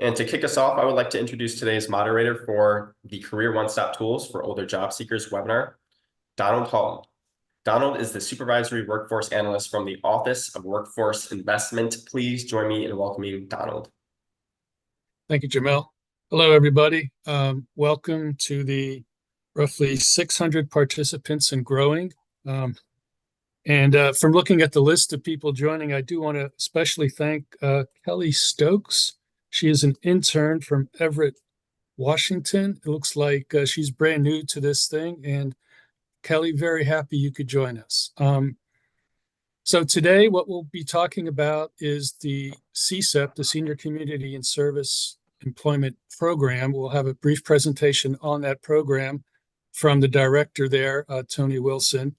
And to kick us off, I would like to introduce today's moderator for the Career One Stop Tools for Older Job Seekers webinar, Donald Holland. Donald is the Supervisory Workforce Analyst from the Office of Workforce Investment. Please join me in welcoming Donald. Thank you, Jamel. Hello, everybody. Welcome to the roughly 600 participants and growing. From looking at the list of people joining, I do want to especially thank Kelly Stokes. She is an intern from Everett, Washington. It looks like she's brand new to this thing. And Kelly, very happy you could join us. So today, what we'll be talking about is the CSEP, the Senior Community and Service Employment Program. We'll have a brief presentation on that program from the director there, Tony Wilson.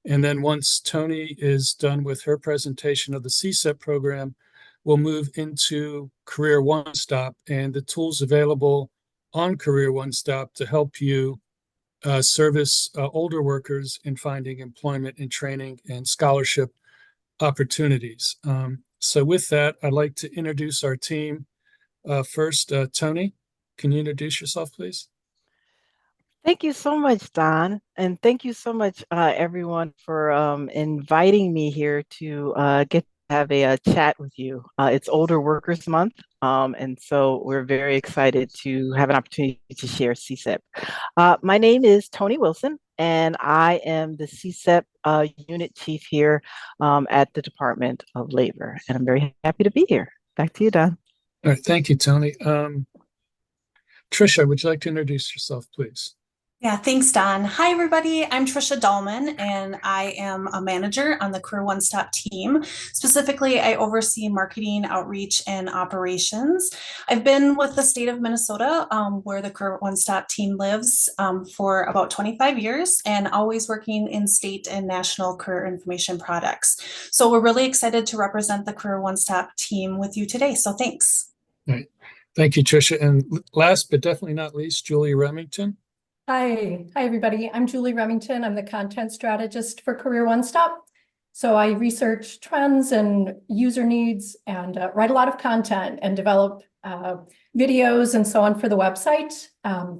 And then once Tony is done with her presentation of the CSEP program, we'll move into CareerOneStop and the tools available on CareerOneStop to help you service older workers in finding employment and training and scholarship opportunities. So with that, I'd like to introduce our team. First, Tony, can you introduce yourself, please? Thank you so much, Don. And thank you so much, everyone, for inviting me here to get to have a chat with you. It's Older Workers Month, and so we're very excited to have an opportunity to share CSEP. My name is Tony Wilson, and I am the CSEP Unit Chief here at the Department of Labor. And I'm very happy to be here. Back to you, Don. All right, thank you, Tony. Tricia, would you like to introduce yourself, please? Yeah, thanks, Don. Hi, everybody. I'm Tricia Dahlman, and I am a manager on the Career One Stop team. Specifically, I oversee marketing, outreach, and operations. I've been with the state of Minnesota, where the Career One Stop team lives, for about 25 years, and always working in state and national career information products. So we're really excited to represent the Career One Stop team with you today. So thanks. All right. Thank you, Tricia. And last but definitely not least, Julie Remington. Hi, everybody. I'm Julie Remington. I'm the content strategist for Career One Stop. So I research trends and user needs and write a lot of content and develop videos and so on for the website.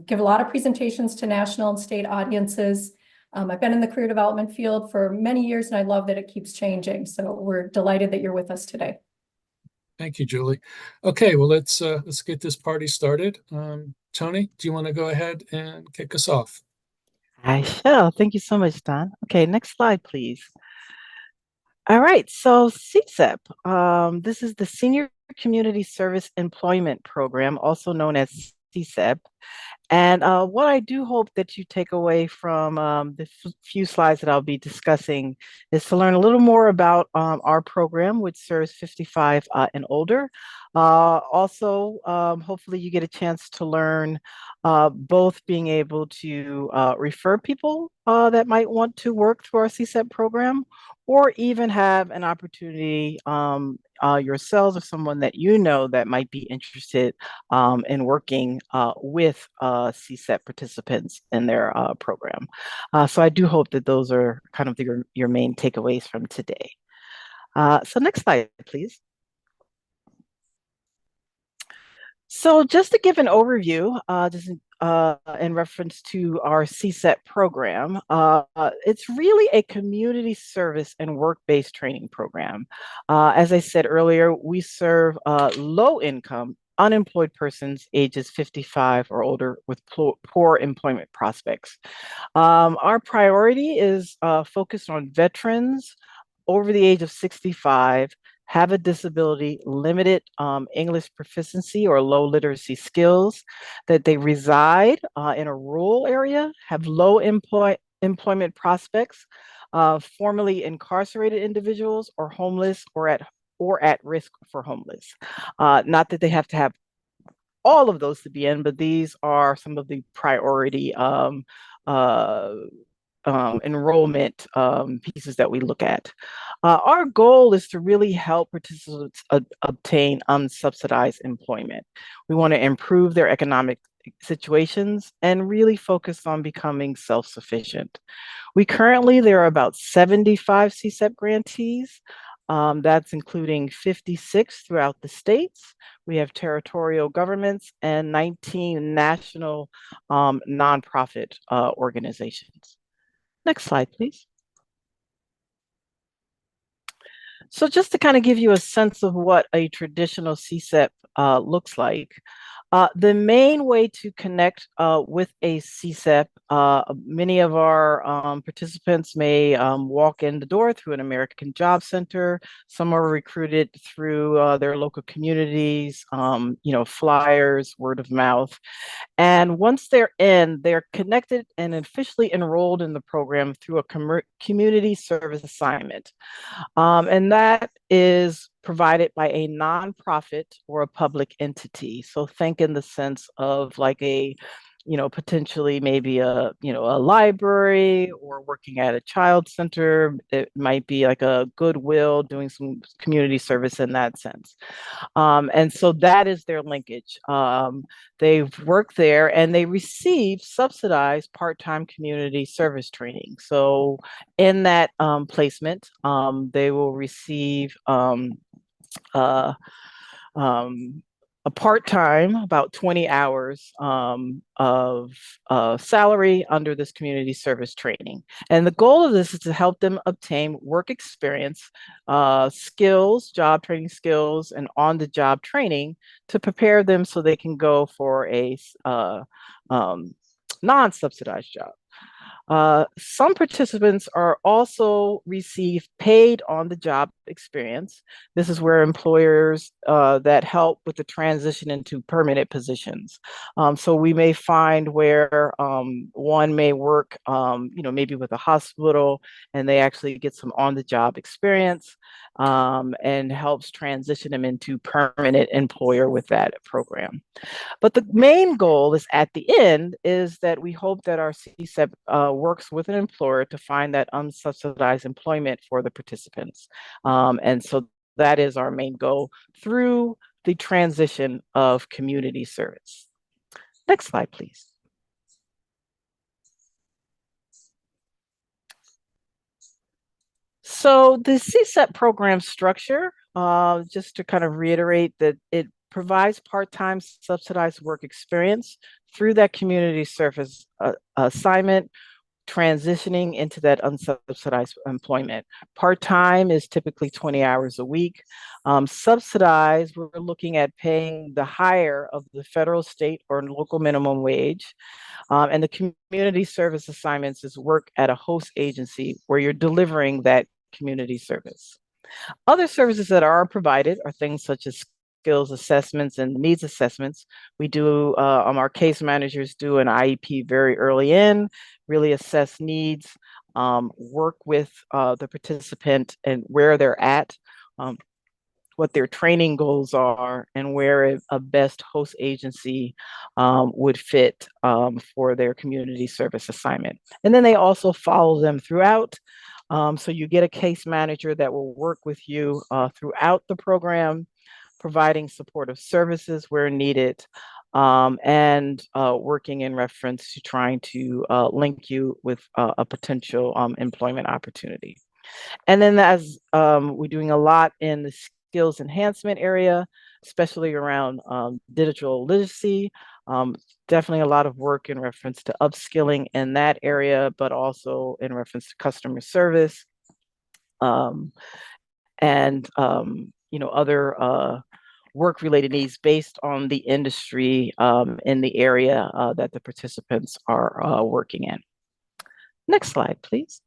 Give a lot of presentations to national and state audiences. I've been in the career development field for many years, and I love that it keeps changing. So we're delighted that you're with us today. Thank you, Julie. Okay, well, let's get this party started. Tony, do you want to go ahead and kick us off? I shall. Thank you so much, Don. Okay, next slide, please. All right, so CSEP. This is the Senior Community Service Employment Program, also known as CSEP. And what I do hope that you take away from the few slides that I'll be discussing is to learn a little more about our program, which serves 55 and older. Also, hopefully you get a chance to learn both being able to refer people that might want to work through our CSEP program, or even have an opportunity yourselves or someone that you know that might be interested in working with CSEP participants in their program. So I do hope that those are kind of your main takeaways from today. So next slide, please. So just to give an overview, in reference to our CSEP program, it's really a community service and work-based training program. As I said earlier, we serve low-income, unemployed persons ages 55 or older with poor employment prospects. Our priority is focused on veterans over the age of 65, have a disability, limited English proficiency or low literacy skills, that they reside in a rural area, have low employment prospects, formerly incarcerated individuals, or homeless, or at risk for homeless. Not that they have to have all of those to be in, but these are some of the priority enrollment pieces that we look at. Our goal is to really help participants obtain unsubsidized employment. We want to improve their economic situations and really focus on becoming self-sufficient. There are about 75 CSEP grantees, That's including 56 throughout the states. We have territorial governments and 19 national nonprofit organizations. Next slide, please. So just to kind of give you a sense of what a traditional CSEP looks like, the main way to connect with a CSEP, many of our participants may walk in the door through an American Job Center. Some are recruited through their local communities, flyers, word of mouth. And once they're in, they're connected and officially enrolled in the program through a community service assignment. And that is provided by a nonprofit or a public entity. So think in the sense of like a, potentially maybe a library or working at a child center. It might be like a Goodwill doing some community service in that sense. And so that is their linkage. They work there and they receive subsidized part-time community service training. So in that placement, they will receive a part-time, about 20 hours of salary under this community service training. And the goal of this is to help them obtain work experience, skills, job training skills, and on-the-job training to prepare them so they can go for a non-subsidized job. Some participants are also receive paid on-the-job experience. This is where employers that help with the transition into permanent positions. So we may find where one may work, maybe with a hospital, and they actually get some on-the-job experience and helps transition them into permanent employer with that program. But the main goal is at the end is that we hope that our CSEP works with an employer to find that unsubsidized employment for the participants. And so that is our main goal through the transition of community service. Next slide, please. So the CSEP program structure, just to kind of reiterate that it provides part-time subsidized work experience through that community service assignment, transitioning into that unsubsidized employment. Part-time is typically 20 hours a week. Subsidized, we're looking at paying the higher of the federal, state, or local minimum wage. And the community service assignments is work at a host agency where you're delivering that community service. Other services that are provided are things such as skills assessments and needs assessments. We do, our case managers do an IEP very early in, really assess needs, work with the participant and where they're at, what their training goals are, and where a best host agency would fit for their community service assignment. And then they also follow them throughout. So you get a case manager that will work with you throughout the program, providing supportive services where needed, and working in reference to trying to link you with a potential employment opportunity. And then as we're doing a lot in the skills enhancement area, especially around digital literacy, definitely a lot of work in reference to upskilling in that area, but also in reference to customer service and other work-related needs based on the industry in the area that the participants are working in. Next slide, please.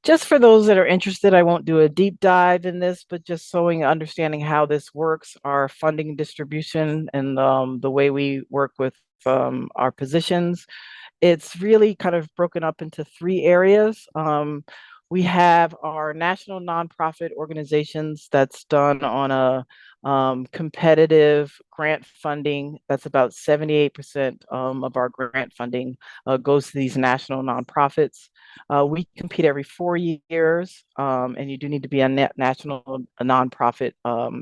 Just for those that are interested, I won't do a deep dive in this, but just showing understanding how this works, our funding distribution and the way we work with our positions. It's really kind of broken up into 3 areas. We have our national nonprofit organizations that's done on a competitive grant funding. That's about 78% of our grant funding goes to these national nonprofits. We compete every 4 years, and you do need to be a national nonprofit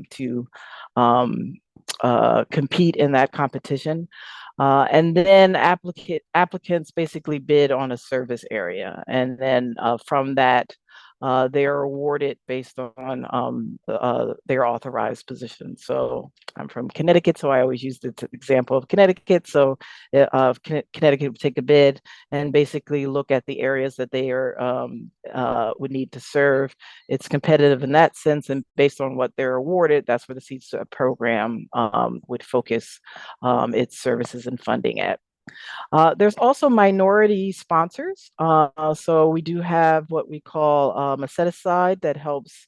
to compete in that competition. And then applicants basically bid on a service area. And then from that, they are awarded based on their authorized position. So I'm from Connecticut, so I always use the example of Connecticut. So Connecticut would take a bid and basically look at the areas that they are would need to serve. It's competitive in that sense, and based on what they're awarded, that's where the CSEP program would focus its services and funding at. There's also minority sponsors. So we do have what we call a set aside that helps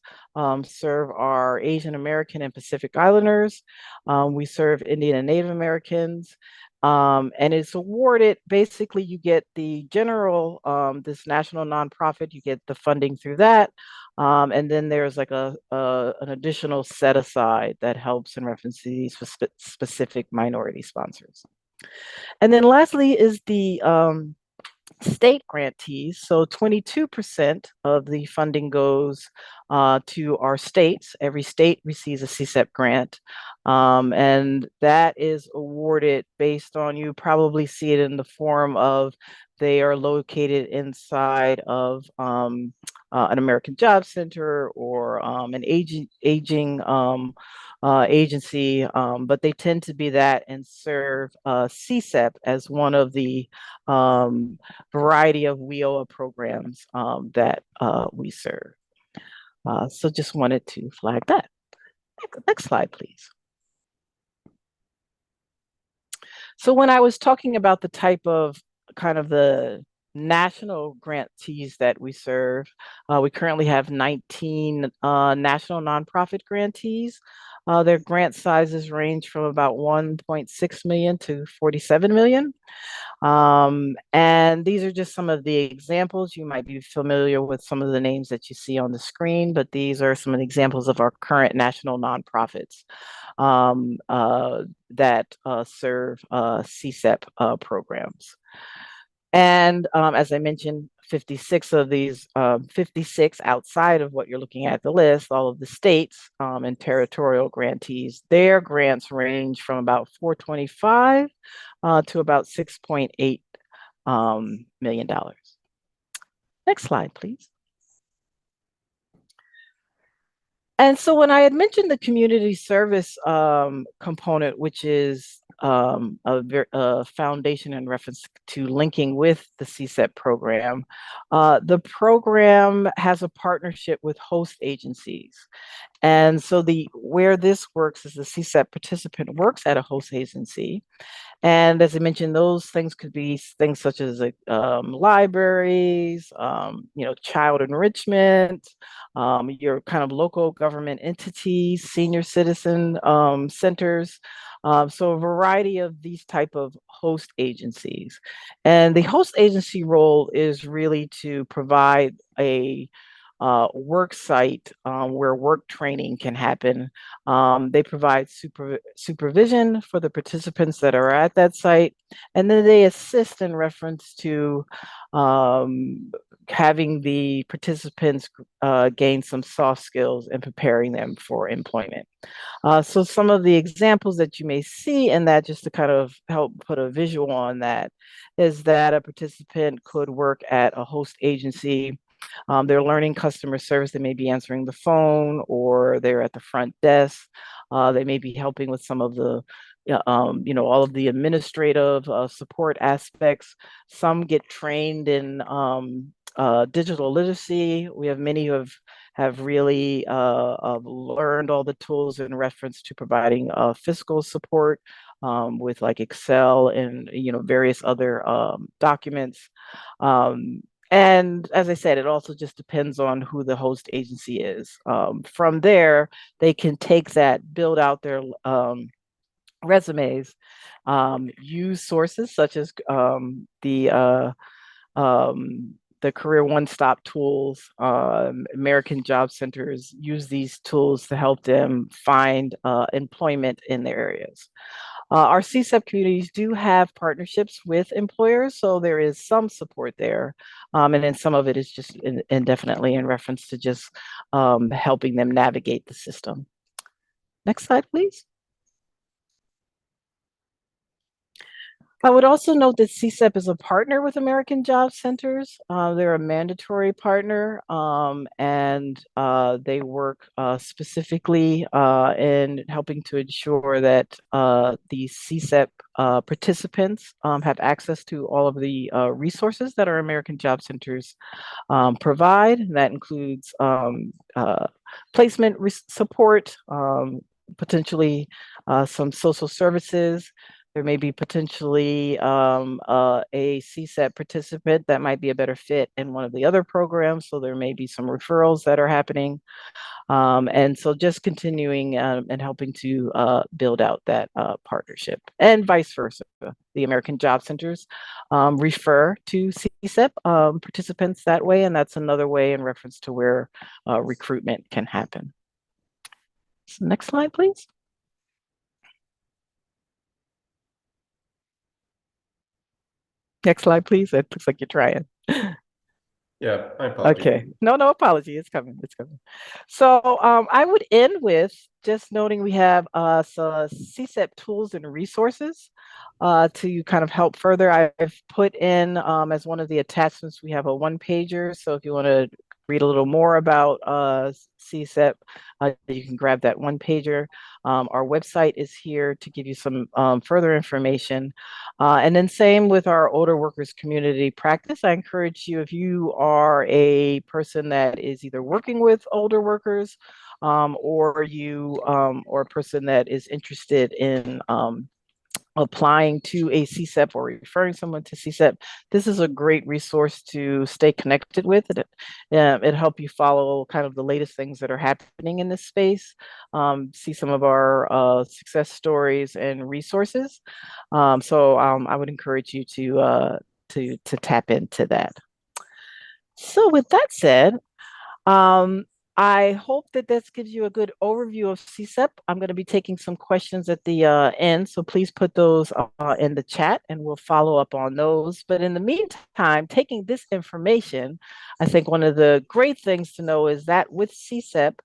serve our Asian American and Pacific Islanders. We serve Indian and Native Americans. And it's awarded, basically you get the general, this national nonprofit, you get the funding through that. And then there's like an additional set aside that helps in reference to these specific minority sponsors. And then lastly is the state grantees. So 22% of the funding goes to our states. Every state receives a CSEP grant. And that is awarded based on, you probably see it in the form of, they are located inside of an American Job Center or an aging agency, but they tend to be that and serve CSEP as one of the variety of WIOA programs that we serve. So just wanted to flag that. Next slide, please. So when I was talking about the type of kind of the national grantees that we serve, we currently have 19 national nonprofit grantees. Their grant sizes range from about 1.6 million to 47 million. And these are just some of the examples. You might be familiar with some of the names that you see on the screen, but these are some of the examples of our current national nonprofits that serve CSEP programs. And as I mentioned, 56 of these, 56 outside of what you're looking at the list, all of the states and territorial grantees, their grants range from about 425 to about $6.8 million. Next slide, please. And so when I had mentioned the community service component, which is a foundation in reference to linking with the CSEP program, the program has a partnership with host agencies. And so where this works is the CSEP participant works at a host agency. And as I mentioned, those things could be things such as libraries, child enrichment, your kind of local government entities, senior citizen centers. So a variety of these type of host agencies. And the host agency role is really to provide a work site where work training can happen. They provide supervision for the participants that are at that site, and then they assist in reference to having the participants gain some soft skills and preparing them for employment. So some of the examples that you may see in that, just to kind of help put a visual on that, is that a participant could work at a host agency. They're learning customer service. They may be answering the phone, or they're at the front desk. They may be helping with some of the, all of the administrative support aspects. Some get trained in digital literacy. We have many who have really learned all the tools in reference to providing fiscal support with like Excel and various other documents. And as I said, it also just depends on who the host agency is. From there, they can take that, build out their resumes, use sources such as the CareerOneStop tools. American Job Centers use these tools to help them find employment in their areas. Our CSEP communities do have partnerships with employers, so there is some support there. And then some of it is just indefinitely in reference to just helping them navigate the system. Next slide, please. I would also note that CSEP is a partner with American Job Centers. They're a mandatory partner, and they work specifically in helping to ensure that the CSEP participants have access to all of the resources that our American Job Centers provide. That includes placement support, potentially some social services. There may be potentially a CSEP participant that might be a better fit in one of the other programs. So there may be some referrals that are happening. And so just continuing and helping to build out that partnership, and vice versa. The American Job Centers refer to CSEP participants that way, and that's another way in reference to where recruitment can happen. So next slide, please. Next slide, please. It looks like you're trying. Yeah, my apologies. Okay. No apology. It's coming. It's coming. So I would end with just noting we have so CSEP tools and resources to kind of help further. I've put in as one of the attachments, we have a one-pager. So if you want to read a little more about CSEP, you can grab that one-pager. Our website is here to give you some further information. And then same with our older workers community practice. I encourage you, if you are a person that is either working with older workers or a person that is interested in applying to a CSEP or referring someone to CSEP, this is a great resource to stay connected with. It'll help you follow kind of the latest things that are happening in this space, see some of our success stories and resources. So I would encourage you to tap into that. So with that said, I hope that this gives you a good overview of CSEP. I'm going to be taking some questions at the end, so please put those in the chat and we'll follow up on those. But in the meantime, taking this information, I think one of the great things to know is that with CSEP,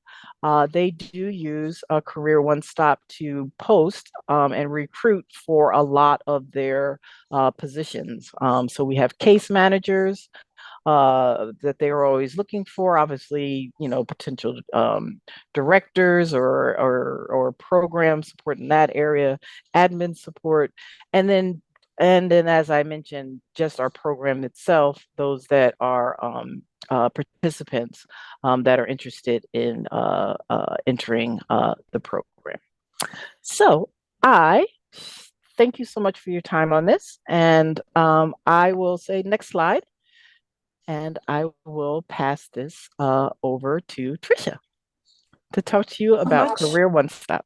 they do use CareerOneStop to post and recruit for a lot of their positions. So we have case managers that they are always looking for, obviously, potential directors or program support in that area, admin support, and then as I mentioned, just our program itself, those that are participants that are interested in entering the program. So I thank you so much for your time on this, and I will say next slide. And I will pass this over to Tricia to talk to you about CareerOneStop.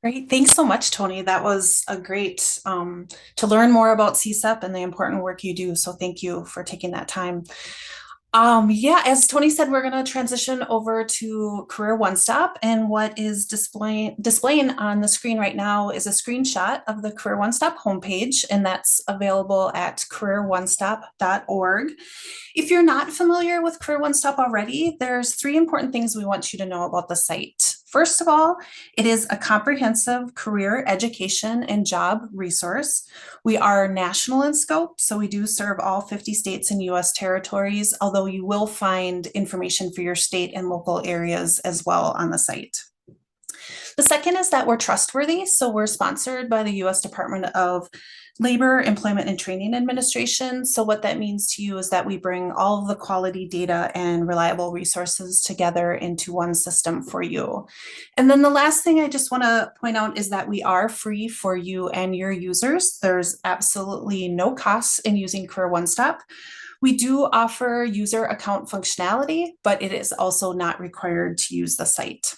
Great. Thanks so much, Tony. That was a great to learn more about CSEP and the important work you do. So thank you for taking that time. Yeah, as Tony said, we're going to transition over to CareerOneStop, and what is displaying on the screen right now is a screenshot of the CareerOneStop homepage, and that's available at CareerOneStop.org. If you're not familiar with CareerOneStop already, there's 3 important things we want you to know about the site. First of all, it is a comprehensive career education and job resource. We are national in scope, so we do serve all 50 states and US territories, although you will find information for your state and local areas as well on the site. The second is that we're trustworthy, so we're sponsored by the US Department of Labor, Employment and Training Administration. So what that means to you is that we bring all of the quality data and reliable resources together into one system for you. And then the last thing I just want to point out is that we are free for you and your users. There's absolutely no costs in using CareerOneStop. We do offer user account functionality, but it is also not required to use the site.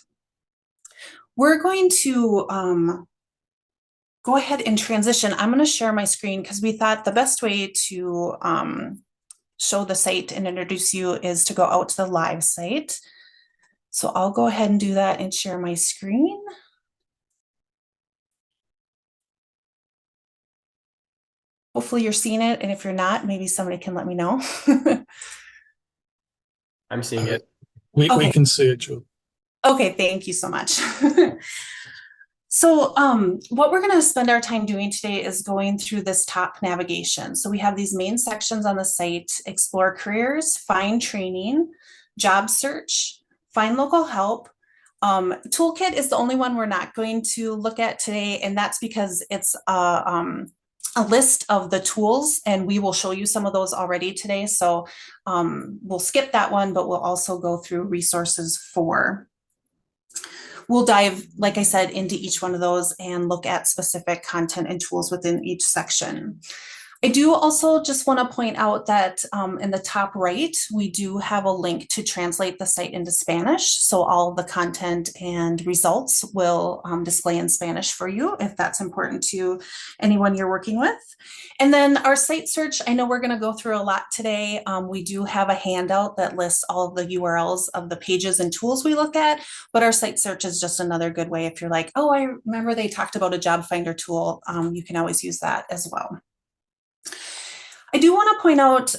We're going to go ahead and transition. I'm going to share my screen because we thought the best way to show the site and introduce you is to go out to the live site. So I'll go ahead and do that and share my screen. Hopefully you're seeing it, and if you're not, maybe somebody can let me know. I'm seeing it. We can see it, Julie. Okay, thank you so much. So what we're going to spend our time doing today is going through this top navigation. So we have these main sections on the site: explore careers, find training, job search, find local help. Toolkit is the only one we're not going to look at today, and that's because it's a list of the tools, and we will show you some of those already today. So we'll skip that one, but we'll also go through resources for. We'll dive, like I said, into each one of those and look at specific content and tools within each section. I do also just want to point out that in the top right, we do have a link to translate the site into Spanish. So all the content and results will display in Spanish for you if that's important to anyone you're working with. And then our site search, I know we're going to go through a lot today. We do have a handout that lists all of the URLs of the pages and tools we look at, but our site search is just another good way. If you're like, oh, I remember they talked about a job finder tool, you can always use that as well. I do want to point out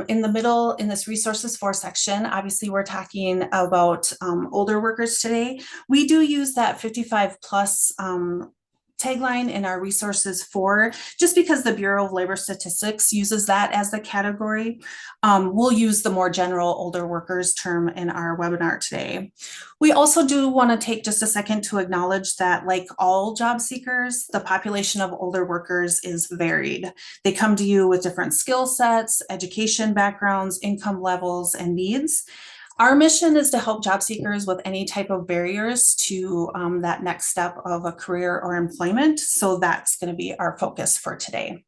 in the middle, in this resources for section, obviously we're talking about older workers today. We do use that 55 plus tagline in our resources for, just because the Bureau of Labor Statistics uses that as the category. We'll use the more general older workers term in our webinar today. We also do want to take just a second to acknowledge that, like all job seekers, the population of older workers is varied. They come to you with different skill sets, education backgrounds, income levels, and needs. Our mission is to help job seekers with any type of barriers to that next step of a career or employment. So that's going to be our focus for today.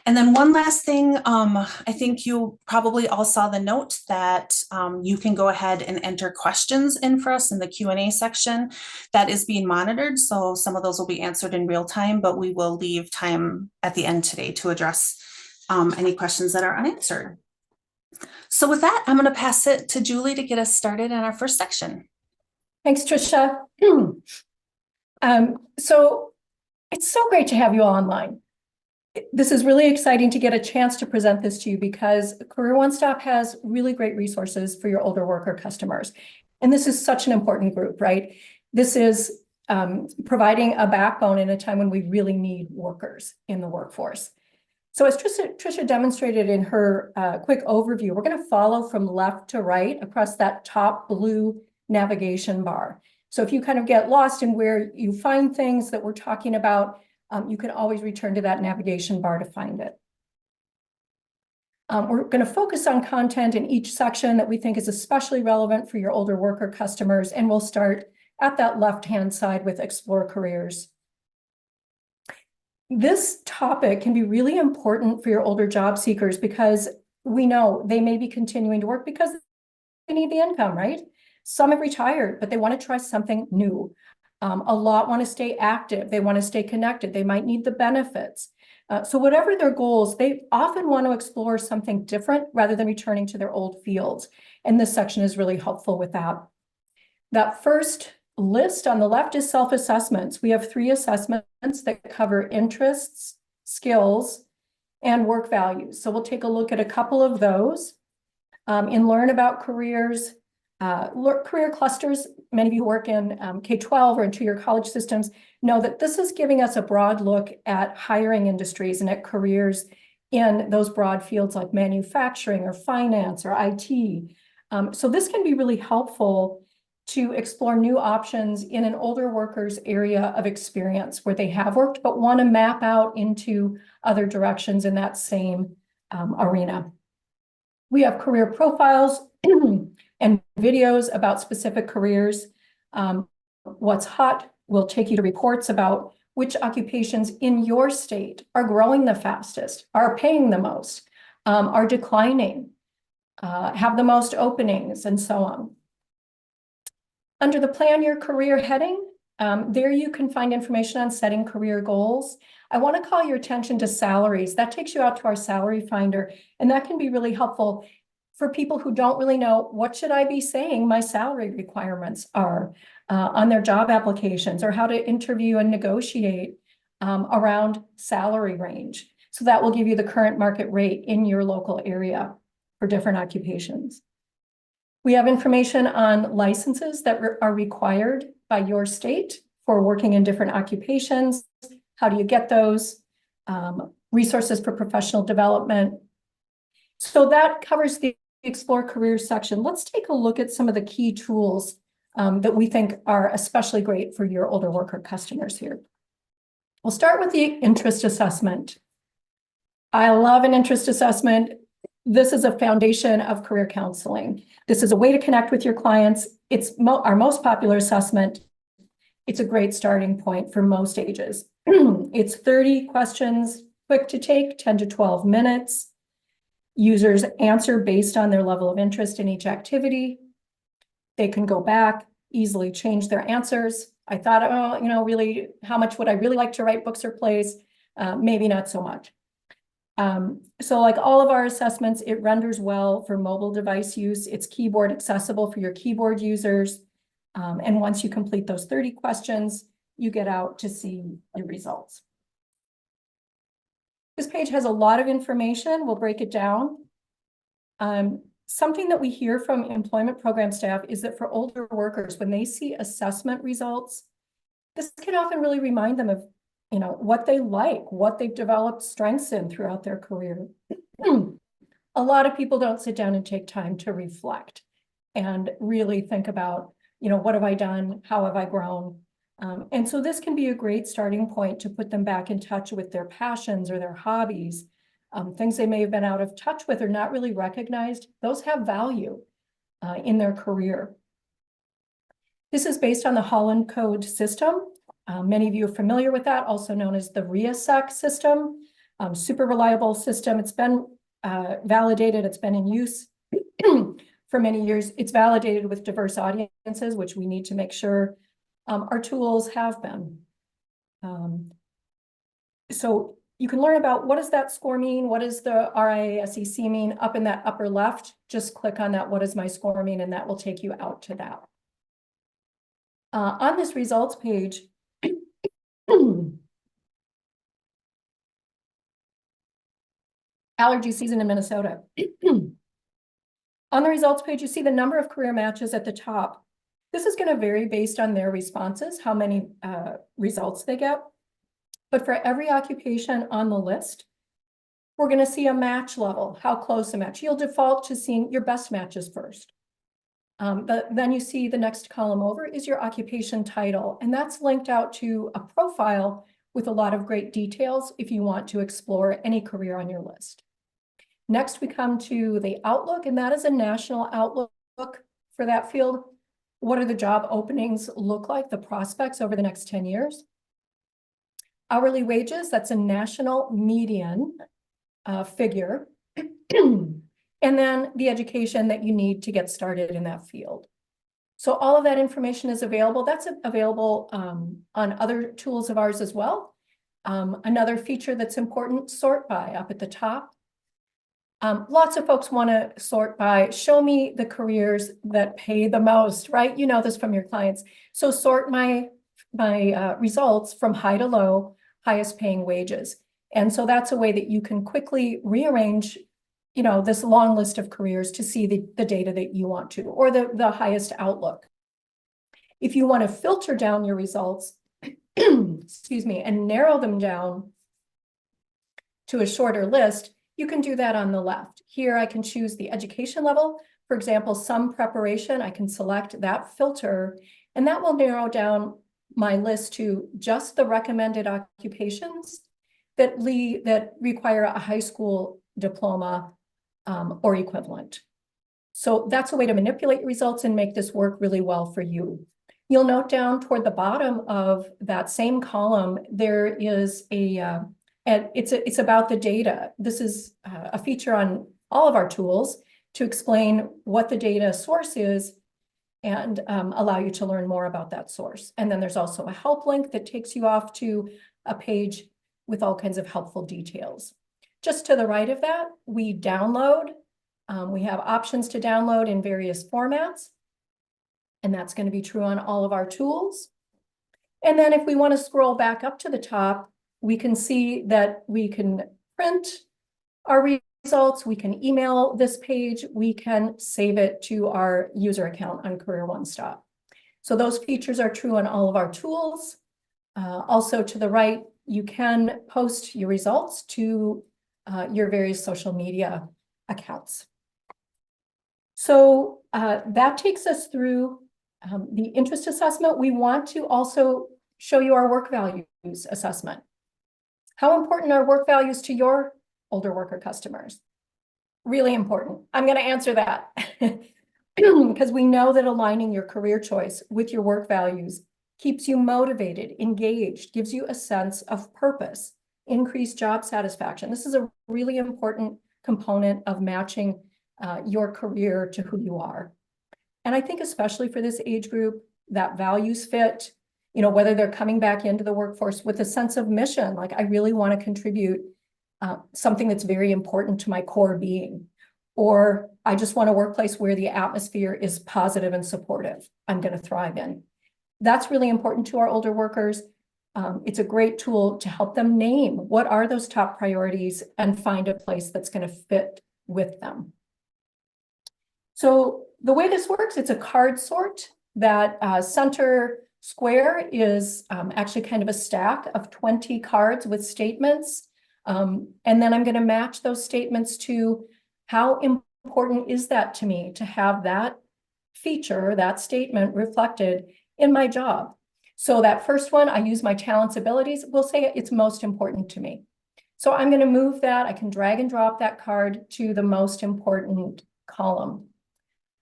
And then one last thing, I think you probably all saw the note that you can go ahead and enter questions in for us in the Q&A section. That is being monitored, so some of those will be answered in real time, but we will leave time at the end today to address any questions that are unanswered. So with that, I'm going to pass it to Julie to get us started in our first section. Thanks, Trisha. So it's so great to have you all online. This is really exciting to get a chance to present this to you because CareerOneStop has really great resources for your older worker customers. And this is such an important group, right? This is providing a backbone in a time when we really need workers in the workforce. So as Trisha demonstrated in her quick overview, we're going to follow from left to right across that top blue navigation bar. So if you kind of get lost in where you find things that we're talking about, you can always return to that navigation bar to find it. We're going to focus on content in each section that we think is especially relevant for your older worker customers, and we'll start at that left-hand side with Explore Careers. This topic can be really important for your older job seekers because we know they may be continuing to work because they need the income, right? Some have retired, but they want to try something new. A lot want to stay active. They want to stay connected. They might need the benefits. So whatever their goals, they often want to explore something different rather than returning to their old fields. And this section is really helpful with that. That first list on the left is self-assessments. We have 3 assessments that cover interests, skills, and work values. So we'll take a look at a couple of those and learn about careers, career clusters. Many of you who work in K-12 or in two-year college systems know that this is giving us a broad look at hiring industries and at careers in those broad fields like manufacturing or finance or IT. So this can be really helpful to explore new options in an older worker's area of experience where they have worked, but want to map out into other directions in that same arena. We have career profiles and videos about specific careers. What's hot will take you to reports about which occupations in your state are growing the fastest, are paying the most, are declining, have the most openings, and so on. Under the Plan Your Career heading, there you can find information on setting career goals. I want to call your attention to salaries. That takes you out to our salary finder, and that can be really helpful for people who don't really know what should I be saying my salary requirements are on their job applications, or how to interview and negotiate around salary range. So that will give you the current market rate in your local area for different occupations. We have information on licenses that are required by your state for working in different occupations. How do you get those? Resources for professional development. So that covers the Explore Careers section. Let's take a look at some of the key tools that we think are especially great for your older worker customers here. We'll start with the interest assessment. I love an interest assessment. This is a foundation of career counseling. This is a way to connect with your clients. It's our most popular assessment. It's a great starting point for most ages. It's 30 questions, quick to take, 10 to 12 minutes. Users answer based on their level of interest in each activity. They can go back, easily change their answers. I thought, oh, you know, really, how much would I really like to write books or plays? Maybe not so much. So like all of our assessments, it renders well for mobile device use. It's keyboard accessible for your keyboard users. And once you complete those 30 questions, you get out to see your results. This page has a lot of information. We'll break it down. Something that we hear from employment program staff is that for older workers, when they see assessment results, this can often really remind them of, you know, what they like, what they've developed strengths in throughout their career. A lot of people don't sit down and take time to reflect and really think about, you know, what have I done? How have I grown? And so this can be a great starting point to put them back in touch with their passions or their hobbies, things they may have been out of touch with or not really recognized. Those have value in their career. This is based on the Holland Code system. Many of you are familiar with that, also known as the RIASEC system. Super reliable system. It's been validated. It's been in use for many years. It's validated with diverse audiences, which we need to make sure our tools have been. So you can learn about what does that score mean? What does the RIASEC mean? Up in that upper left, just click on that, what does my score mean? And that will take you out to that. On this results page, allergy season in Minnesota. On the results page, you see the number of career matches at the top. This is going to vary based on their responses, how many results they get. But for every occupation on the list, we're going to see a match level, how close a match. You'll default to seeing your best matches first. Then you see the next column over is your occupation title, and that's linked out to a profile with a lot of great details if you want to explore any career on your list. Next, we come to the outlook, and that is a national outlook for that field. What do the job openings look like, the prospects over the next 10 years? Hourly wages, that's a national median figure. And then the education that you need to get started in that field. So all of that information is available. That's available on other tools of ours as well. Another feature that's important, sort by up at the top. Lots of folks want to sort by, show me the careers that pay the most, right? You know this from your clients. So sort my results from high to low, highest paying wages. And so that's a way that you can quickly rearrange, you know, this long list of careers to see the data that you want to, or the highest outlook. If you want to filter down your results, excuse me, and narrow them down to a shorter list, you can do that on the left. Here I can choose the education level. For example, some preparation, I can select that filter, and that will narrow down my list to just the recommended occupations that require a high school diploma or equivalent. So that's a way to manipulate results and make this work really well for you. You'll note down toward the bottom of that same column, there is and it's about the data. This is a feature on all of our tools to explain what the data source is and allow you to learn more about that source. And then there's also a help link that takes you off to a page with all kinds of helpful details. Just to the right of that, we download. We have options to download in various formats. And that's going to be true on all of our tools. And then if we want to scroll back up to the top, we can see that we can print our results, we can email this page, we can save it to our user account on CareerOneStop. So those features are true on all of our tools. Also to the right, you can post your results to your various social media accounts. So that takes us through the interest assessment. We want to also show you our work values assessment. How important are work values to your older worker customers? Really important. I'm going to answer that because we know that aligning your career choice with your work values keeps you motivated, engaged, gives you a sense of purpose, increased job satisfaction. This is a really important component of matching your career to who you are. And I think especially for this age group, that values fit, you know, whether they're coming back into the workforce with a sense of mission, like I really want to contribute something that's very important to my core being, or I just want a workplace where the atmosphere is positive and supportive, I'm going to thrive in. That's really important to our older workers. It's a great tool to help them name what are those top priorities and find a place that's going to fit with them. So the way this works, it's a card sort. That center square is actually kind of a stack of 20 cards with statements. And then I'm going to match those statements to how important is that to me to have that feature, that statement reflected in my job. So that first one, I use my talents, abilities. We'll say it's most important to me. So I'm going to move that. I can drag and drop that card to the most important column.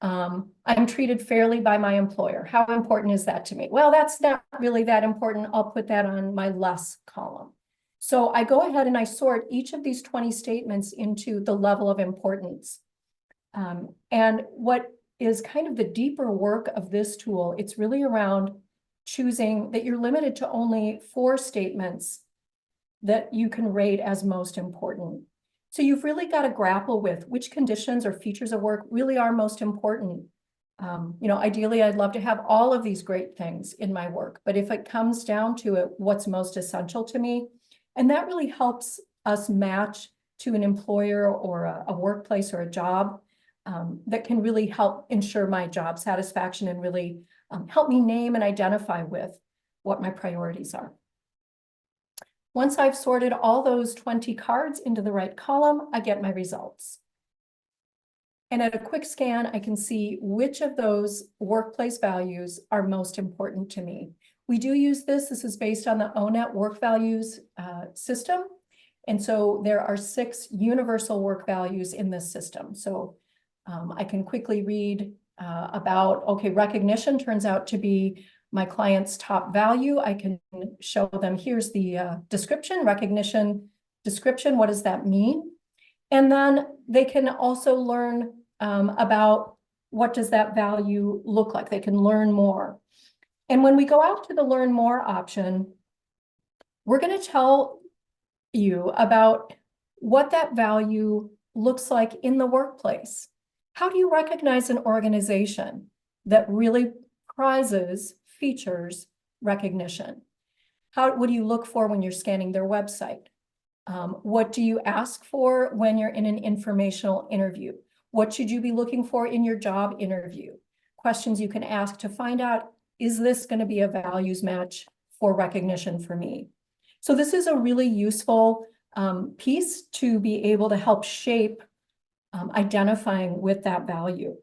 I'm treated fairly by my employer. How important is that to me? Well, that's not really that important. I'll put that on my less column. So I go ahead and I sort each of these 20 statements into the level of importance. And what is kind of the deeper work of this tool, it's really around choosing that you're limited to only 4 statements that you can rate as most important. So you've really got to grapple with which conditions or features of work really are most important. You know, ideally, I'd love to have all of these great things in my work, but if it comes down to it, what's most essential to me? And that really helps us match to an employer or a workplace or a job that can really help ensure my job satisfaction and really help me name and identify with what my priorities are. Once I've sorted all those 20 cards into the right column, I get my results. And at a quick scan, I can see which of those workplace values are most important to me. We do use this. This is based on the ONET work values system. And so there are 6 universal work values in this system. So I can quickly read about, okay, recognition turns out to be my client's top value. I can show them, here's the description, recognition description, what does that mean? And then they can also learn about what does that value look like. They can learn more. And when we go out to the learn more option, we're going to tell you about what that value looks like in the workplace. How do you recognize an organization that really prizes features recognition? What do you look for when you're scanning their website? What do you ask for when you're in an informational interview? What should you be looking for in your job interview? Questions you can ask to find out, is this going to be a values match for recognition for me? So this is a really useful piece to be able to help shape identifying with that value.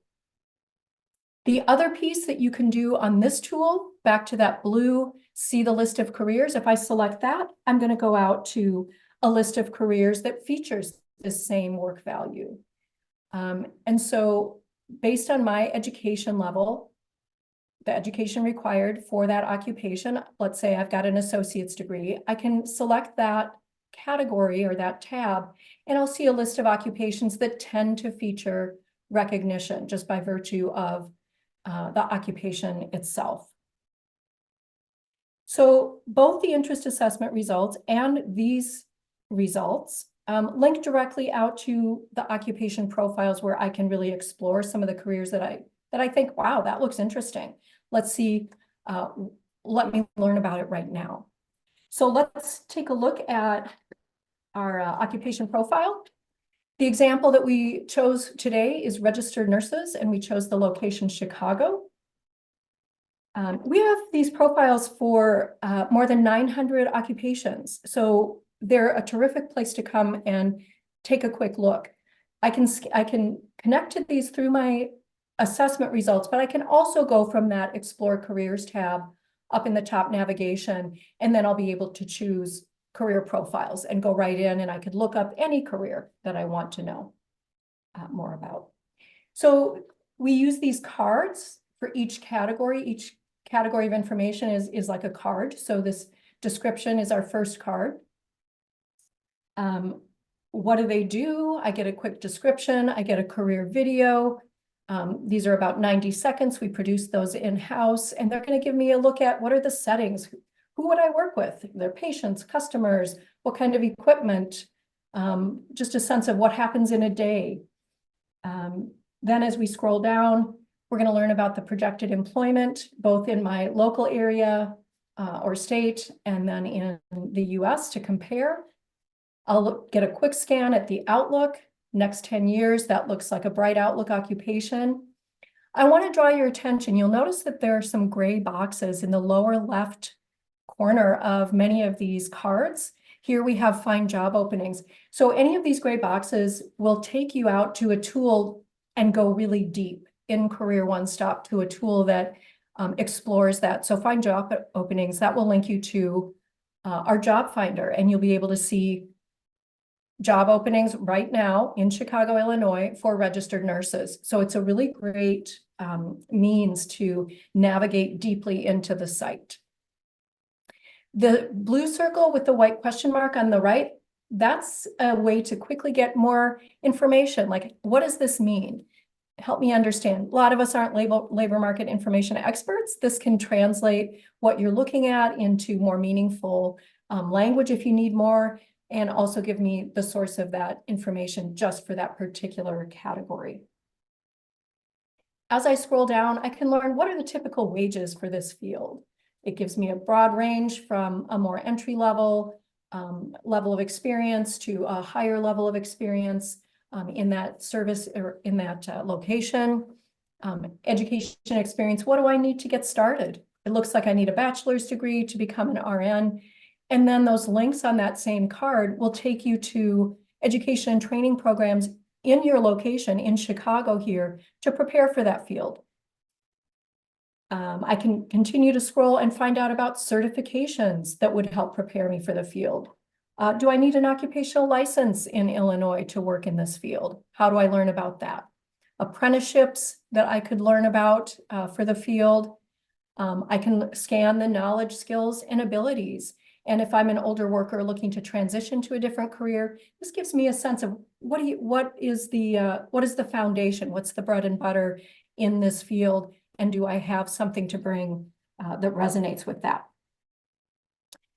The other piece that you can do on this tool, back to that blue, see the list of careers. If I select that, I'm going to go out to a list of careers that features the same work value. And so based on my education level, the education required for that occupation, let's say I've got an associate's degree, I can select that category or that tab, and I'll see a list of occupations that tend to feature recognition just by virtue of the occupation itself. So both the interest assessment results and these results link directly out to the occupation profiles where I can really explore some of the careers that I think, wow, that looks interesting. Let's see, let me learn about it right now. So let's take a look at our occupation profile. The example that we chose today is registered nurses, and we chose the location Chicago. We have these profiles for more than 900 occupations. So they're a terrific place to come and take a quick look. I can connect to these through my assessment results, but I can also go from that Explore Careers tab up in the top navigation, and then I'll be able to choose career profiles and go right in, and I could look up any career that I want to know more about. So we use these cards for each category. Each category of information is like a card. So this description is our first card. What do they do? I get a quick description. I get a career video. These are about 90 seconds. We produce those in-house, and they're going to give me a look at what are the settings. Who would I work with? Their patients, customers, what kind of equipment, just a sense of what happens in a day. Then as we scroll down, we're going to learn about the projected employment, both in my local area or state, and then in the US to compare. I'll get a quick scan at the outlook. Next 10 years, that looks like a bright outlook occupation. I want to draw your attention. You'll notice that there are some gray boxes in the lower left corner of many of these cards. Here we have find job openings. So any of these gray boxes will take you out to a tool and go really deep in CareerOneStop to a tool that explores that. So find job openings, that will link you to our job finder, and you'll be able to see job openings right now in Chicago, Illinois for registered nurses. So it's a really great means to navigate deeply into the site. The blue circle with the white question mark on the right, that's a way to quickly get more information. Like, what does this mean? Help me understand. A lot of us aren't labor market information experts. This can translate what you're looking at into more meaningful language if you need more, and also give me the source of that information just for that particular category. As I scroll down, I can learn what are the typical wages for this field. It gives me a broad range from a more entry level of experience to a higher level of experience in that service or in that location. Education experience, what do I need to get started? It looks like I need a bachelor's degree to become an RN. And then those links on that same card will take you to education and training programs in your location in Chicago here to prepare for that field. I can continue to scroll and find out about certifications that would help prepare me for the field. Do I need an occupational license in Illinois to work in this field? How do I learn about that? Apprenticeships that I could learn about for the field. I can scan the knowledge, skills, and abilities. And if I'm an older worker looking to transition to a different career, this gives me a sense of what is the foundation? What's the bread and butter in this field? And do I have something to bring that resonates with that?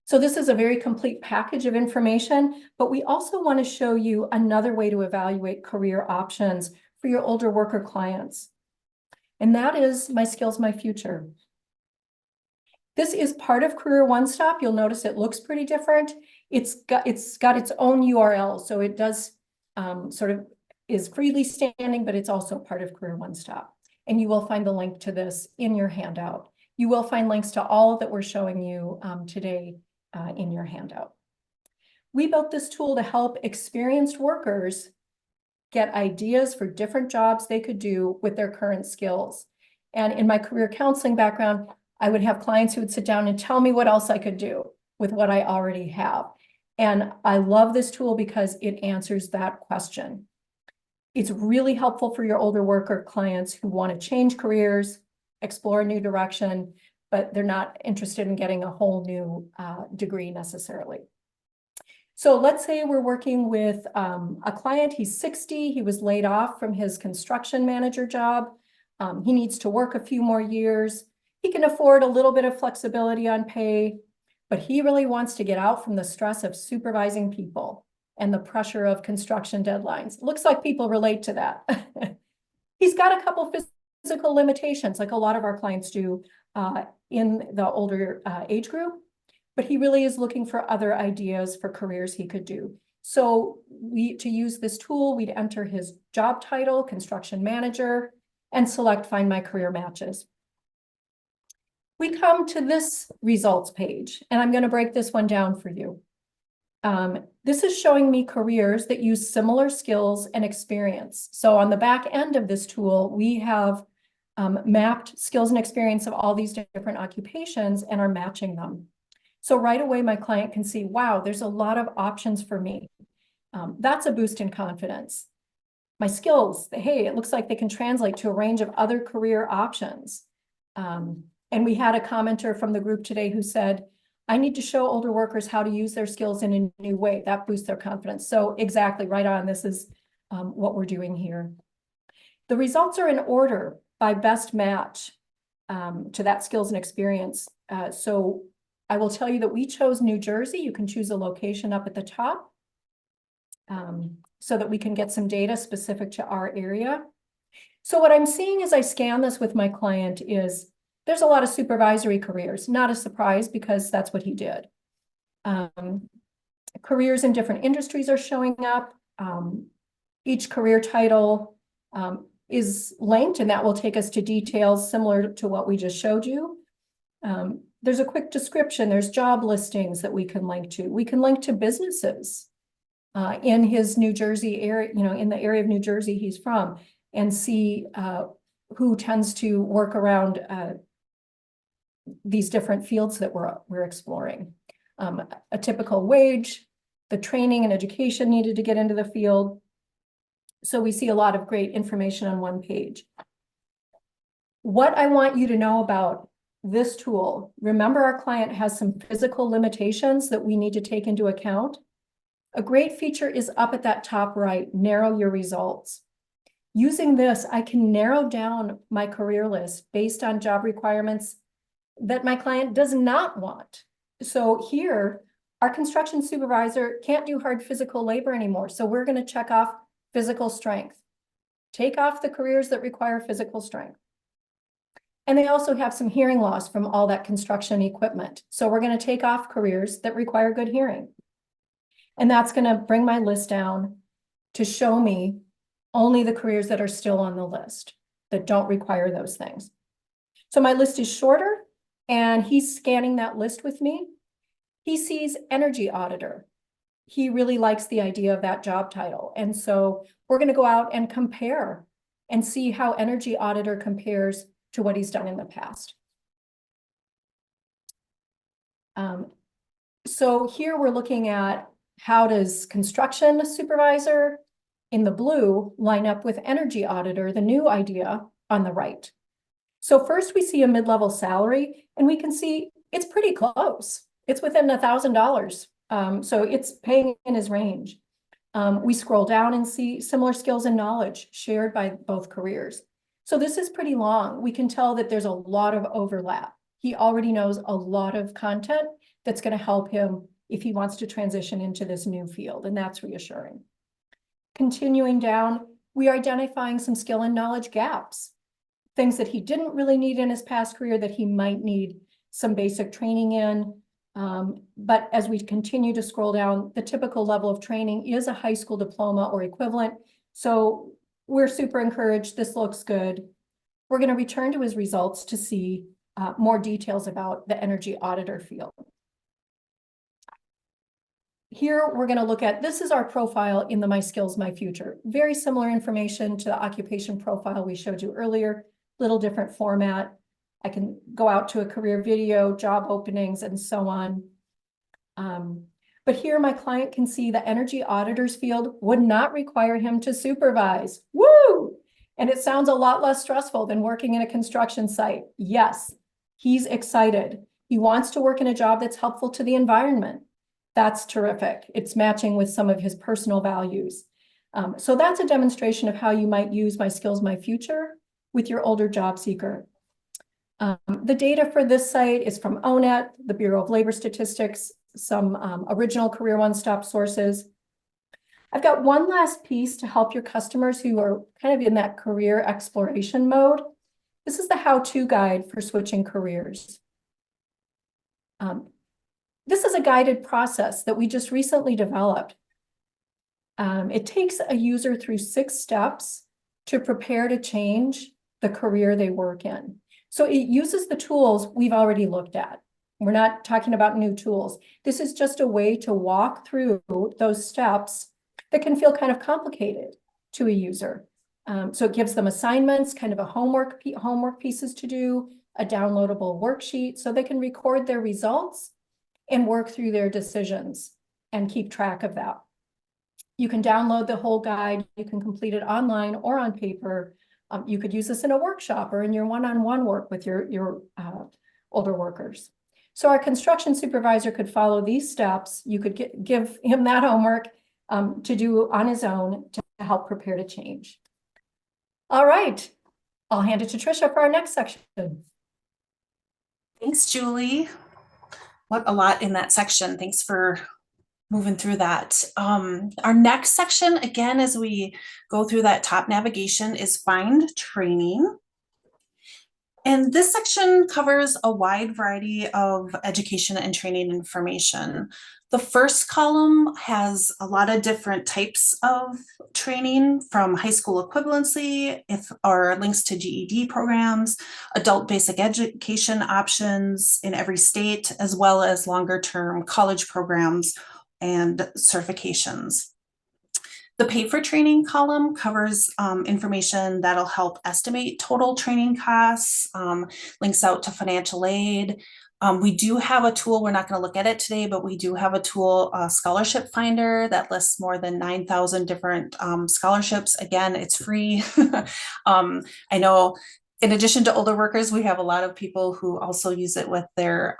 So this is a very complete package of information, but we also want to show you another way to evaluate career options for your older worker clients. And that is My Skills, My Future. This is part of CareerOneStop. You'll notice it looks pretty different. It's got its own URL, so it does sort of is freely standing, but it's also part of CareerOneStop. And you will find the link to this in your handout. You will find links to all that we're showing you today in your handout. We built this tool to help experienced workers get ideas for different jobs they could do with their current skills. And in my career counseling background, I would have clients who would sit down and tell me what else I could do with what I already have. And I love this tool because it answers that question. It's really helpful for your older worker clients who want to change careers, explore a new direction, but they're not interested in getting a whole new degree necessarily. So let's say we're working with a client, he's 60, he was laid off from his construction manager job. He needs to work a few more years. He can afford a little bit of flexibility on pay, but he really wants to get out from the stress of supervising people and the pressure of construction deadlines. Looks like people relate to that. He's got a couple physical limitations, like a lot of our clients do in the older age group, but he really is looking for other ideas for careers he could do. So to use this tool, we'd enter his job title, construction manager, and select Find My Career Matches. We come to this results page, and I'm going to break this one down for you. This is showing me careers that use similar skills and experience. So on the back end of this tool, we have mapped skills and experience of all these different occupations and are matching them. So right away, my client can see, wow, there's a lot of options for me. That's a boost in confidence. My skills, hey, it looks like they can translate to a range of other career options. And we had a commenter from the group today who said, I need to show older workers how to use their skills in a new way. That boosts their confidence. So exactly, right on. This is what we're doing here. The results are in order by best match to that skills and experience. So I will tell you that we chose New Jersey. You can choose a location up at the top so that we can get some data specific to our area. So what I'm seeing as I scan this with my client is there's a lot of supervisory careers, not a surprise because that's what he did. Careers in different industries are showing up. Each career title is linked, and that will take us to details similar to what we just showed you. There's a quick description. There's job listings that we can link to. We can link to businesses in his New Jersey area, in the area of New Jersey he's from, and see who tends to work around these different fields that we're exploring. A typical wage, the training and education needed to get into the field. So we see a lot of great information on one page. What I want you to know about this tool, remember our client has some physical limitations that we need to take into account. A great feature is up at that top right, narrow your results. Using this, I can narrow down my career list based on job requirements that my client does not want. So here, our construction supervisor can't do hard physical labor anymore. So we're going to check off physical strength. Take off the careers that require physical strength. And they also have some hearing loss from all that construction equipment. So we're going to take off careers that require good hearing. And that's going to bring my list down to show me only the careers that are still on the list that don't require those things. So my list is shorter, and he's scanning that list with me. He sees energy auditor. He really likes the idea of that job title. And so we're going to go out and compare and see how energy auditor compares to what he's done in the past. So here we're looking at how does construction supervisor in the blue line up with energy auditor, the new idea on the right. So first we see a mid-level salary, and we can see it's pretty close. It's within $1,000. So it's paying in his range. We scroll down and see similar skills and knowledge shared by both careers. So this is pretty long. We can tell that there's a lot of overlap. He already knows a lot of content that's going to help him if he wants to transition into this new field, and that's reassuring. Continuing down, we are identifying some skill and knowledge gaps. Things that he didn't really need in his past career that he might need some basic training in. But as we continue to scroll down, the typical level of training is a high school diploma or equivalent. So we're super encouraged. This looks good. We're going to return to his results to see more details about the energy auditor field. Here, we're going to look at, this is our profile in the My Skills, My Future. Very similar information to the occupation profile we showed you earlier, little different format. I can go out to a career video, job openings, and so on. But here my client can see the energy auditors field would not require him to supervise. Woo! And it sounds a lot less stressful than working in a construction site. Yes, he's excited. He wants to work in a job that's helpful to the environment. That's terrific. It's matching with some of his personal values. So that's a demonstration of how you might use My Skills, My Future with your older job seeker. The data for this site is from ONET, the Bureau of Labor Statistics, some original CareerOneStop sources. I've got one last piece to help your customers who are kind of in that career exploration mode. This is the how-to guide for switching careers. This is a guided process that we just recently developed. It takes a user through 6 steps to prepare to change the career they work in. So it uses the tools we've already looked at. We're not talking about new tools. This is just a way to walk through those steps that can feel kind of complicated to a user. So it gives them assignments, kind of a homework pieces to do, a downloadable worksheet so they can record their results and work through their decisions and keep track of that. You can download the whole guide. You can complete it online or on paper. You could use this in a workshop or in your one-on-one work with your older workers. So our construction supervisor could follow these steps. You could give him that homework to do on his own to help prepare to change. All right, I'll hand it to Tricia for our next section. Thanks, Julie. What a lot in that section. Thanks for moving through that. Our next section, again, as we go through that top navigation, is Find Training. And this section covers a wide variety of education and training information. The first column has a lot of different types of training, from high school equivalency, or links to GED programs, adult basic education options in every state, as well as longer term college programs and certifications. The pay for training column covers information that'll help estimate total training costs, links out to financial aid. We do have a tool, we're not going to look at it today, but we do have a tool, Scholarship Finder, that lists more than 9,000 different scholarships. Again, it's free. I know in addition to older workers, we have a lot of people who also use it with their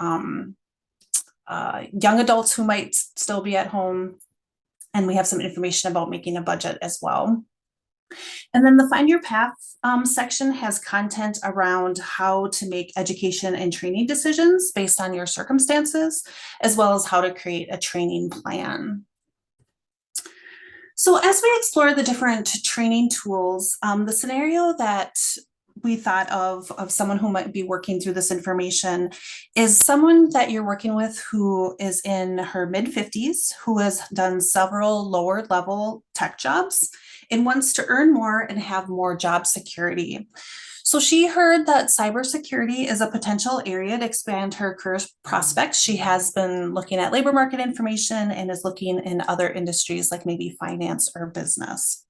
young adults who might still be at home. And we have some information about making a budget as well. And then the Find Your Path section has content around how to make education and training decisions based on your circumstances, as well as how to create a training plan. So as we explore the different training tools, the scenario that we thought of someone who might be working through this information is someone that you're working with who is in her mid-50s, who has done several lower level tech jobs and wants to earn more and have more job security. So she heard that cybersecurity is a potential area to expand her career prospects. She has been looking at labor market information and is looking in other industries like maybe finance or business.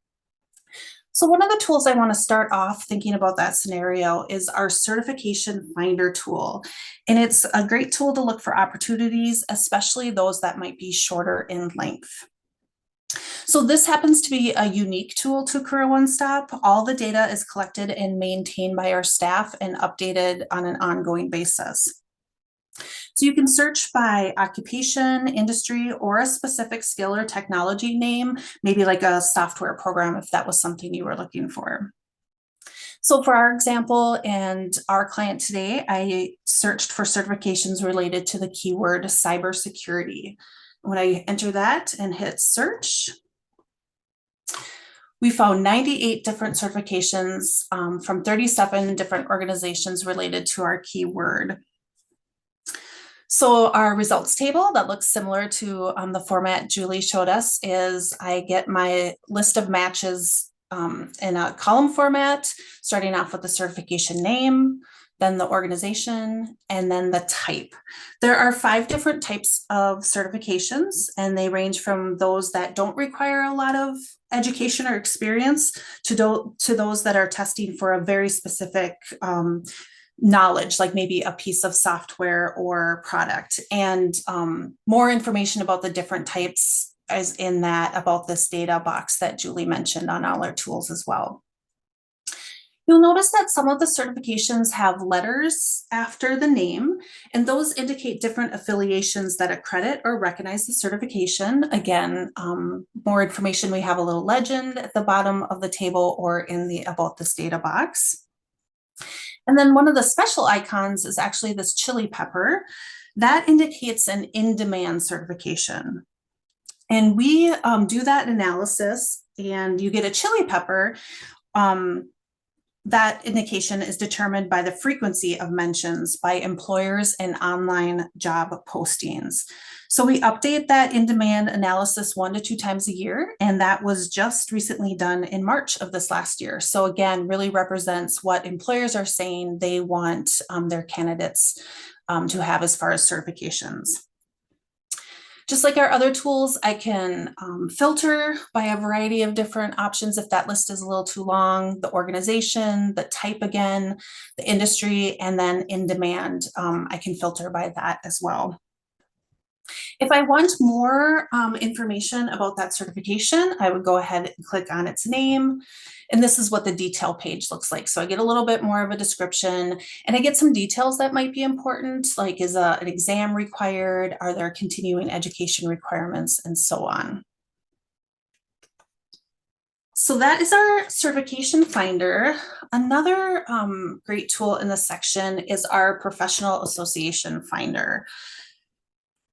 So one of the tools I want to start off thinking about that scenario is our Certification Finder tool. And it's a great tool to look for opportunities, especially those that might be shorter in length. So this happens to be a unique tool to CareerOneStop. All the data is collected and maintained by our staff and updated on an ongoing basis. So you can search by occupation, industry, or a specific skill or technology name, maybe like a software program if that was something you were looking for. So for our example and our client today, I searched for certifications related to the keyword cybersecurity. When I enter that and hit search, we found 98 different certifications from 37 different organizations related to our keyword. So our results table that looks similar to the format Julie showed us is I get my list of matches in a column format, starting off with the certification name, then the organization, and then the type. There are 5 different types of certifications, and they range from those that don't require a lot of education or experience to those that are testing for a very specific knowledge, like maybe a piece of software or product. And more information about the different types is in that about this data box that Julie mentioned on all our tools as well. You'll notice that some of the certifications have letters after the name, and those indicate different affiliations that accredit or recognize the certification. Again, more information, we have a little legend at the bottom of the table or in the About This Data box. And then one of the special icons is actually this chili pepper. That indicates an in-demand certification. And we do that analysis, and you get a chili pepper that indication is determined by the frequency of mentions by employers and online job postings. So we update that in-demand analysis 1 to 2 times a year, and that was just recently done in March of this last year. So again, really represents what employers are saying they want their candidates to have as far as certifications. Just like our other tools, I can filter by a variety of different options if that list is a little too long, the organization, the type again, the industry, and then in demand, I can filter by that as well. If I want more information about that certification, I would go ahead and click on its name. And this is what the detail page looks like. So I get a little bit more of a description, and I get some details that might be important, like is an exam required? Are there continuing education requirements, and so on. So that is our certification finder. Another great tool in this section is our professional association finder.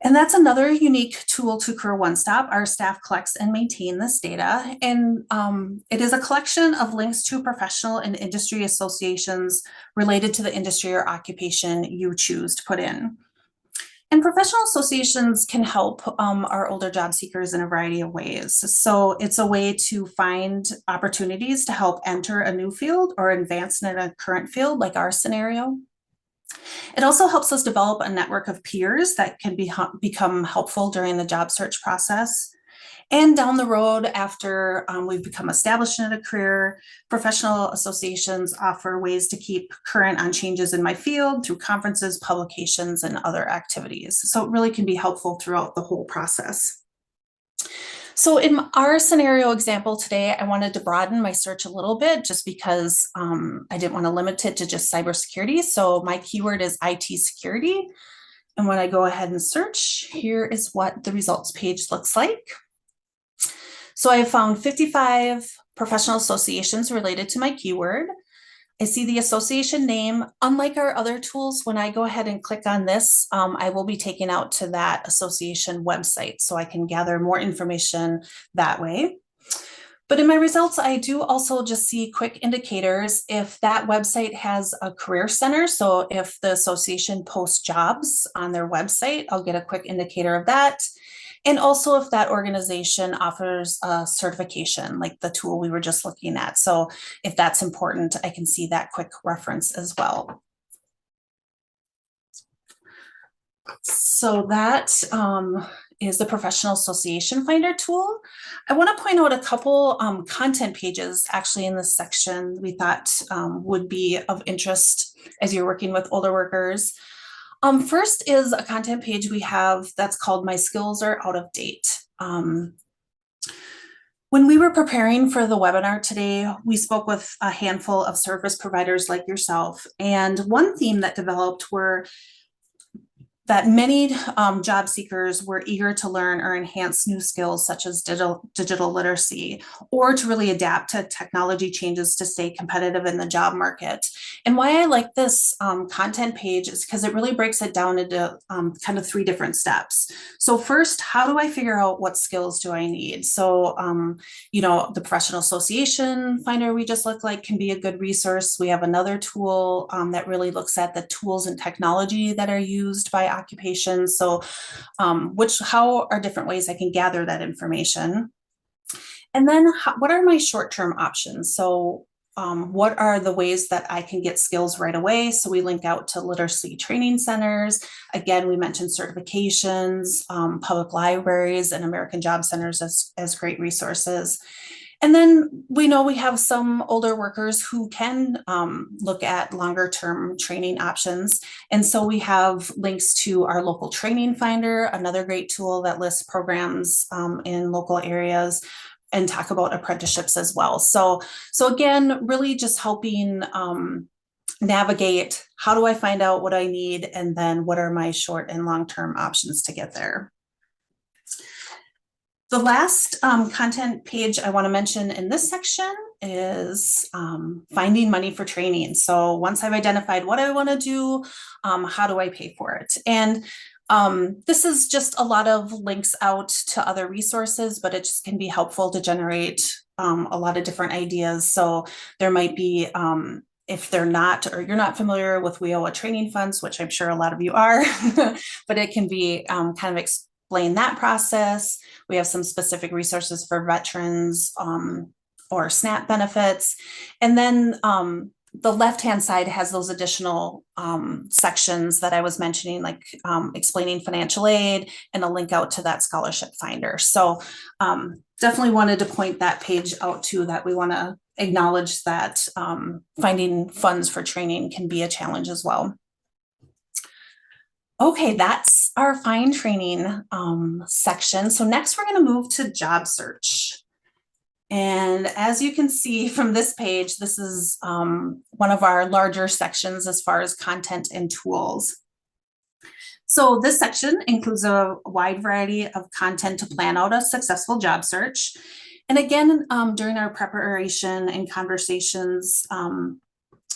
And that's another unique tool to CareerOneStop. Our staff collects and maintain this data, and it is a collection of links to professional and industry associations related to the industry or occupation you choose to put in. And professional associations can help our older job seekers in a variety of ways. So it's a way to find opportunities to help enter a new field or advance in a current field, like our scenario. It also helps us develop a network of peers that can become helpful during the job search process. And down the road, after we've become established in a career, professional associations offer ways to keep current on changes in my field through conferences, publications, and other activities. So it really can be helpful throughout the whole process. So in our scenario example today, I wanted to broaden my search a little bit just because I didn't want to limit it to just cybersecurity. So my keyword is IT security. And when I go ahead and search, here is what the results page looks like. So I found 55 professional associations related to my keyword. I see the association name. Unlike our other tools, when I go ahead and click on this, I will be taken out to that association website, so I can gather more information that way. But in my results, I do also just see quick indicators if that website has a career center. So if the association posts jobs on their website, I'll get a quick indicator of that. And also if that organization offers a certification, like the tool we were just looking at. So if that's important, I can see that quick reference as well. So that is the Professional Association Finder tool. I want to point out a couple content pages actually in this section we thought would be of interest as you're working with older workers. First is a content page we have that's called My Skills Are Out of Date. When we were preparing for the webinar today, we spoke with a handful of service providers like yourself. And one theme that developed were that many job seekers were eager to learn or enhance new skills such as digital literacy, or to really adapt to technology changes to stay competitive in the job market. And why I like this content page is because it really breaks it down into kind of 3 different steps. So first, how do I figure out what skills do I need? So, you know, the Professional Association Finder we just looked like can be a good resource. We have another tool that really looks at the tools and technology that are used by occupations. So how are different ways I can gather that information? And then what are my short-term options? So what are the ways that I can get skills right away? So we link out to literacy training centers. Again, we mentioned certifications, public libraries, and American Job Centers as great resources. And then we know we have some older workers who can look at longer term training options. And so we have links to our local training finder, another great tool that lists programs in local areas, and talk about apprenticeships as well. So again, really just helping navigate how do I find out what I need, and then what are my short and long-term options to get there. The last content page I want to mention in this section is finding money for training. So once I've identified what I want to do, how do I pay for it? And this is just a lot of links out to other resources, but it just can be helpful to generate a lot of different ideas. So there might be, if they're not, or you're not familiar with WIOA training funds, which I'm sure a lot of you are, but it can be kind of explain that process. We have some specific resources for veterans or SNAP benefits. And then the left-hand side has those additional sections that I was mentioning, like explaining financial aid and a link out to that scholarship finder. So definitely wanted to point that page out too, that we want to acknowledge that finding funds for training can be a challenge as well. Okay, that's our find training section. So next we're going to move to job search. And as you can see from this page, this is one of our larger sections as far as content and tools. So this section includes a wide variety of content to plan out a successful job search. And again, during our preparation and conversations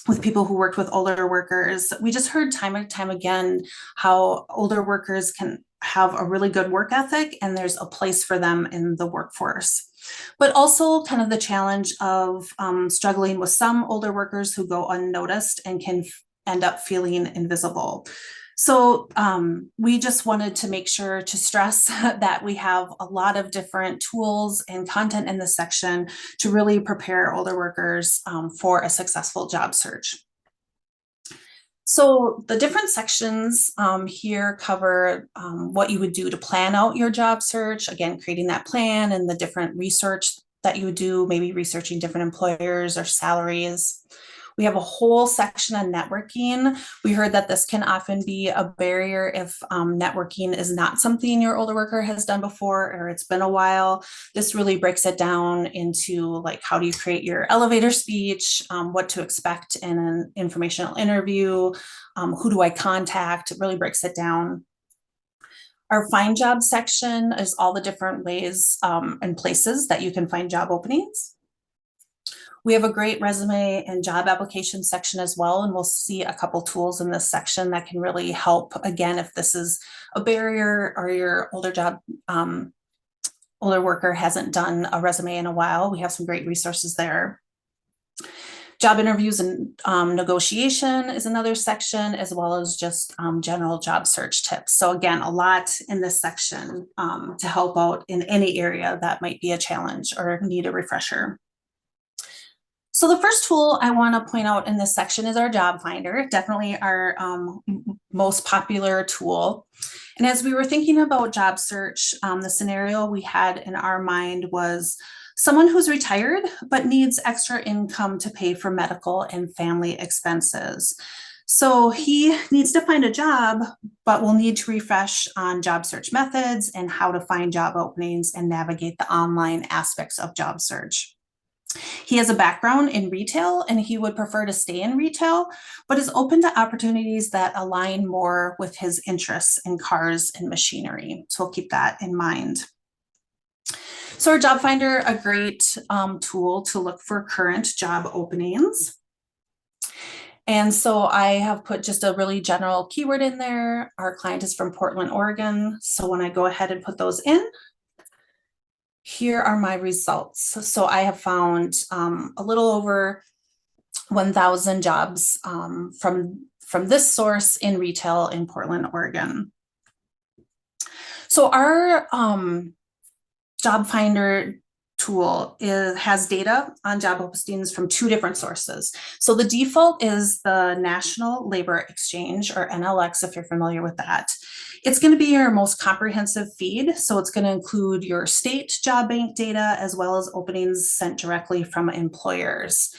with people who worked with older workers, we just heard time and time again how older workers can have a really good work ethic and there's a place for them in the workforce. But also kind of the challenge of struggling with some older workers who go unnoticed and can end up feeling invisible. So we just wanted to make sure to stress that we have a lot of different tools and content in this section to really prepare older workers for a successful job search. So the different sections here cover what you would do to plan out your job search, again, creating that plan and the different research that you would do, maybe researching different employers or salaries. We have a whole section on networking. We heard that this can often be a barrier if networking is not something your older worker has done before or it's been a while. This really breaks it down into like, how do you create your elevator speech, what to expect in an informational interview, who do I contact? It really breaks it down. Our find job section is all the different ways and places that you can find job openings. We have a great resume and job application section as well, and we'll see a couple tools in this section that can really help, again, if this is a barrier or your older worker hasn't done a resume in a while. We have some great resources there. Job interviews and negotiation is another section, as well as just general job search tips. So again, a lot in this section to help out in any area that might be a challenge or need a refresher. So the first tool I want to point out in this section is our job finder, definitely our most popular tool. And as we were thinking about job search, the scenario we had in our mind was someone who's retired but needs extra income to pay for medical and family expenses. So he needs to find a job, but will need to refresh on job search methods and how to find job openings and navigate the online aspects of job search. He has a background in retail and he would prefer to stay in retail, but is open to opportunities that align more with his interests in cars and machinery. So we'll keep that in mind. So our job finder, a great tool to look for current job openings. And so I have put just a really general keyword in there. Our client is from Portland, Oregon. So when I go ahead and put those in, here are my results. So I have found a little over 1,000 jobs from this source in retail in Portland, Oregon. So our job finder tool has data on job postings from two different sources. So the default is the National Labor Exchange, or NLX, if you're familiar with that. It's going to be your most comprehensive feed. So it's going to include your state job bank data as well as openings sent directly from employers.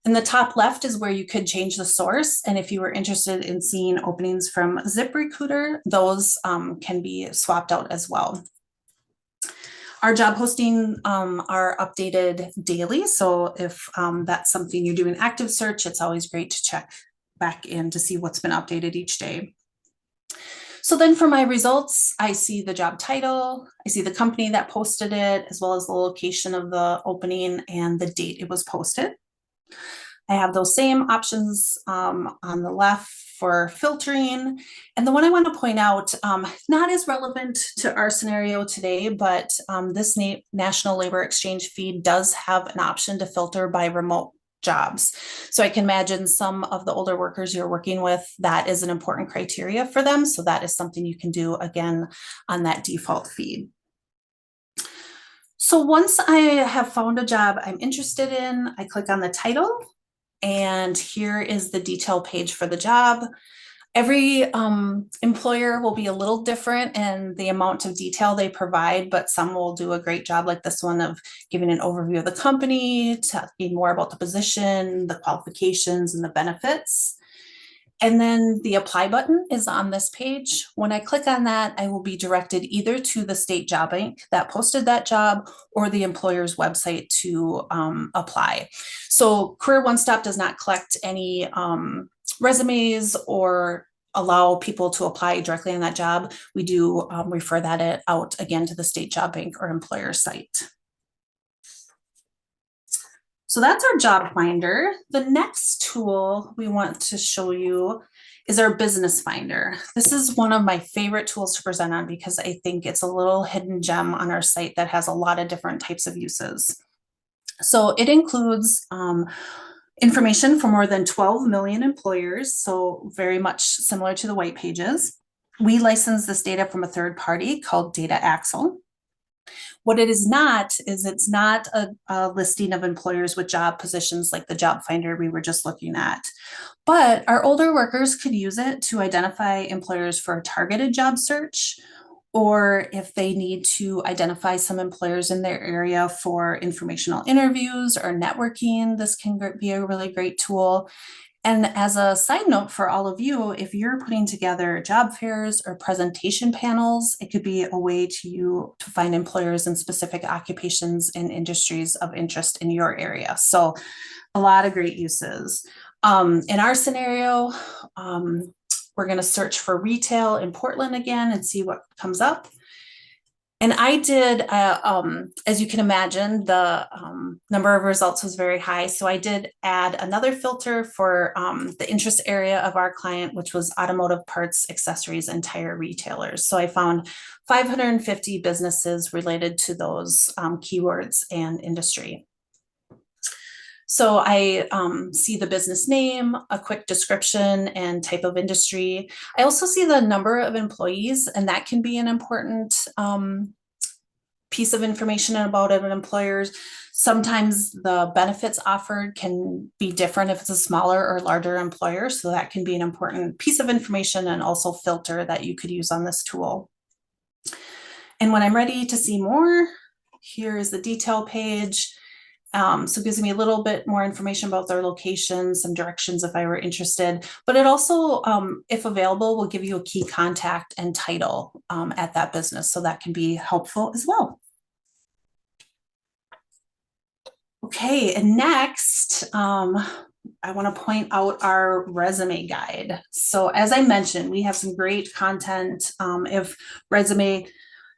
In the top left is where you could change the source. And if you were interested in seeing openings from ZipRecruiter, those can be swapped out as well. Our job posting are updated daily. So if that's something you're doing active search, it's always great to check back in to see what's been updated each day. So then for my results, I see the job title, I see the company that posted it, as well as the location of the opening and the date it was posted. I have those same options on the left for filtering. And the one I want to point out, not as relevant to our scenario today, but this National Labor Exchange feed does have an option to filter by remote jobs. So I can imagine some of the older workers you're working with, that is an important criteria for them. So that is something you can do again on that default feed. So once I have found a job I'm interested in, I click on the title, and here is the detail page for the job. Every employer will be a little different in the amount of detail they provide, but some will do a great job like this one of giving an overview of the company, talking more about the position, the qualifications, and the benefits. And then the apply button is on this page. When I click on that, I will be directed either to the state job bank that posted that job or the employer's website to apply. So CareerOneStop does not collect any resumes or allow people to apply directly on that job. We do refer that out again to the state job bank or employer site. So that's our job finder. The next tool we want to show you is our business finder. This is one of my favorite tools to present on because I think it's a little hidden gem on our site that has a lot of different types of uses. So it includes information for more than 12 million employers, so very much similar to the white pages. We license this data from a third party called Data Axle. What it is not is it's not a listing of employers with job positions like the job finder we were just looking at. But our older workers could use it to identify employers for a targeted job search, or if they need to identify some employers in their area for informational interviews or networking, this can be a really great tool. And as a side note for all of you, if you're putting together job fairs or presentation panels, it could be a way to find employers in specific occupations and industries of interest in your area. So a lot of great uses. In our scenario, we're going to search for retail in Portland again and see what comes up. And I did, as you can imagine, the number of results was very high. So I did add another filter for the interest area of our client, which was automotive parts, accessories, and tire retailers. So I found 550 businesses related to those keywords and industry. So I see the business name, a quick description, and type of industry. I also see the number of employees, and that can be an important piece of information about an employer. Sometimes the benefits offered can be different if it's a smaller or larger employer. So that can be an important piece of information and also filter that you could use on this tool. And when I'm ready to see more, here is the detail page. So it gives me a little bit more information about their location, some directions if I were interested, but it also, if available, will give you a key contact and title at that business. So that can be helpful as well. Okay, and next, I want to point out our resume guide. So as I mentioned, we have some great content. If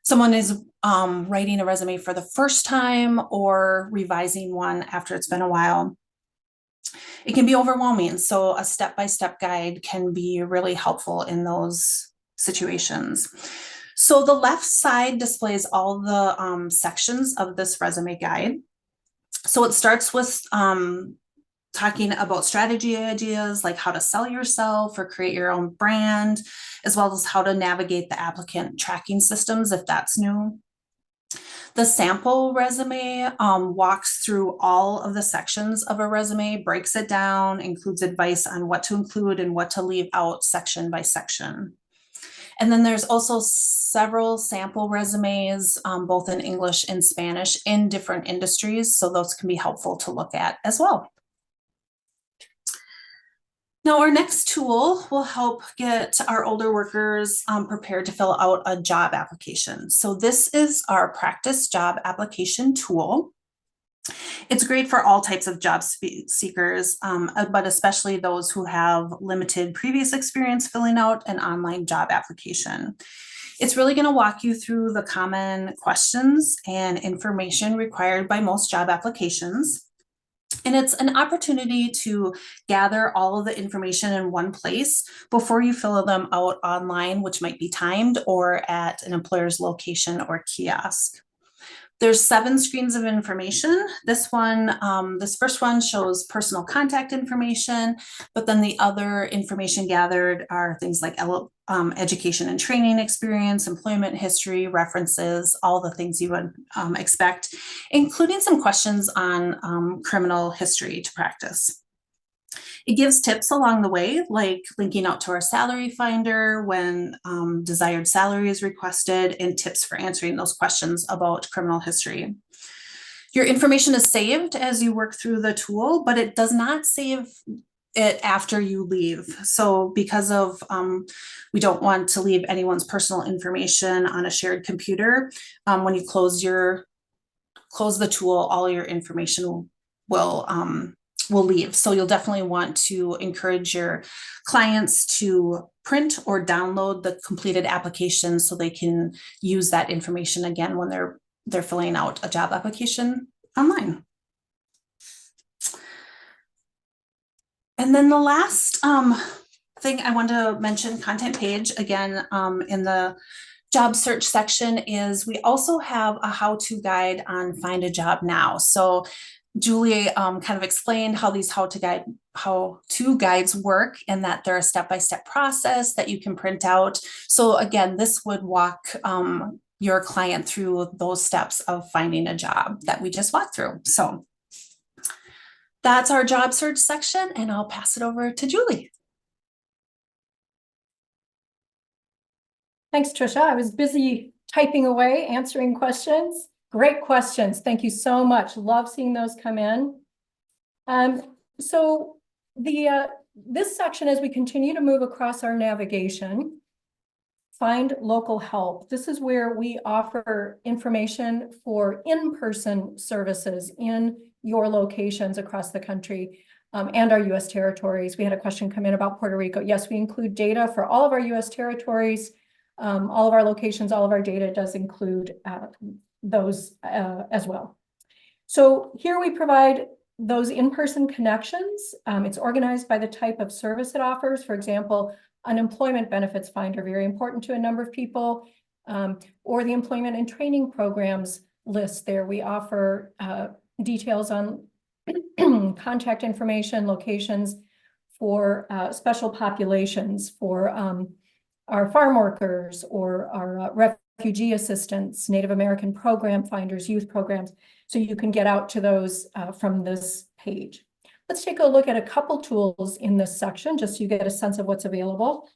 someone is writing a resume for the first time or revising one after it's been a while, it can be overwhelming. So a step-by-step guide can be really helpful in those situations. So the left side displays all the sections of this resume guide. So it starts with talking about strategy ideas, like how to sell yourself or create your own brand, as well as how to navigate the applicant tracking systems if that's new. The sample resume walks through all of the sections of a resume, breaks it down, includes advice on what to include and what to leave out section by section. And then there's also several sample resumes, both in English and Spanish in different industries. So those can be helpful to look at as well. Now, our next tool will help get our older workers prepared to fill out a job application. So this is our practice job application tool. It's great for all types of job seekers, but especially those who have limited previous experience filling out an online job application. It's really going to walk you through the common questions and information required by most job applications. And it's an opportunity to gather all of the information in one place before you fill them out online, which might be timed or at an employer's location or kiosk. There's 7 screens of information. This first one shows personal contact information, but then the other information gathered are things like education and training experience, employment history, references, all the things you would expect, including some questions on criminal history to practice. It gives tips along the way, like linking out to our salary finder when desired salary is requested, and tips for answering those questions about criminal history. Your information is saved as you work through the tool, but it does not save it after you leave. So because of we don't want to leave anyone's personal information on a shared computer, when you close the tool, all your information will leave. So you'll definitely want to encourage your clients to print or download the completed application so they can use that information again when they're filling out a job application online. And then the last thing I want to mention, content page, again, in the job search section, is we also have a how-to guide on Find a Job Now. So Julie kind of explained how these how-to guides work, and that they're a step-by-step process that you can print out. So again, this would walk your client through those steps of finding a job that we just walked through. So that's our job search section, and I'll pass it over to Julie. Thanks, Trisha. I was busy typing away, answering questions. Great questions. Thank you so much. Love seeing those come in. So this section, as we continue to move across our navigation, find local help. This is where we offer information for in-person services in your locations across the country and our U.S. territories. We had a question come in about Puerto Rico. Yes, we include data for all of our U.S. territories, all of our locations, all of our data does include those as well. So here we provide those in-person connections. It's organized by the type of service it offers. For example, unemployment benefits finder, very important to a number of people, or the employment and training programs list. There we offer details on contact information, locations for special populations, for our farm workers or our refugee assistants, Native American program finders, youth programs. So you can get out to those from this page. Let's take a look at a couple tools in this section, just so you get a sense of what's available.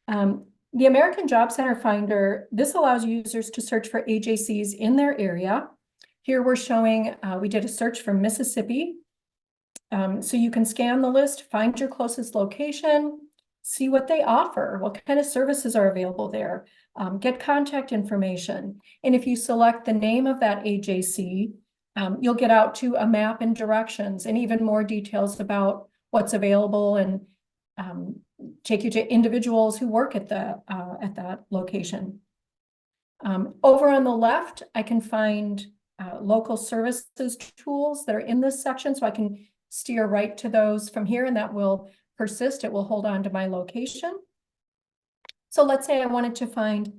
The American Job Center Finder, this allows users to search for AJCs in their area. Here we're showing, we did a search for Mississippi. So you can scan the list, find your closest location, see what they offer, what kind of services are available there, get contact information. And if you select the name of that AJC, you'll get out to a map and directions and even more details about what's available, and take you to individuals who work at that location. Over on the left, I can find local services tools that are in this section, so I can steer right to those from here, and that will persist. It will hold on to my location. So let's say I wanted to find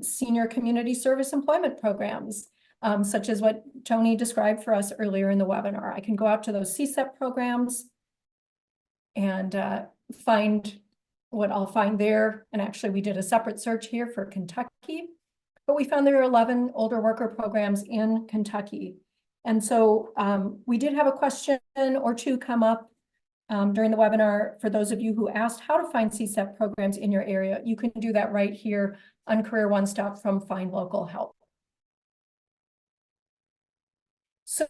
senior community service employment programs, such as what Tony described for us earlier in the webinar. I can go out to those CSEP programs and find what I'll find there. And actually, we did a separate search here for Kentucky, but we found there are 11 older worker programs in Kentucky. And so we did have a question or two come up during the webinar. For those of you who asked how to find CSEP programs in your area, you can do that right here on CareerOneStop from Find Local Help. So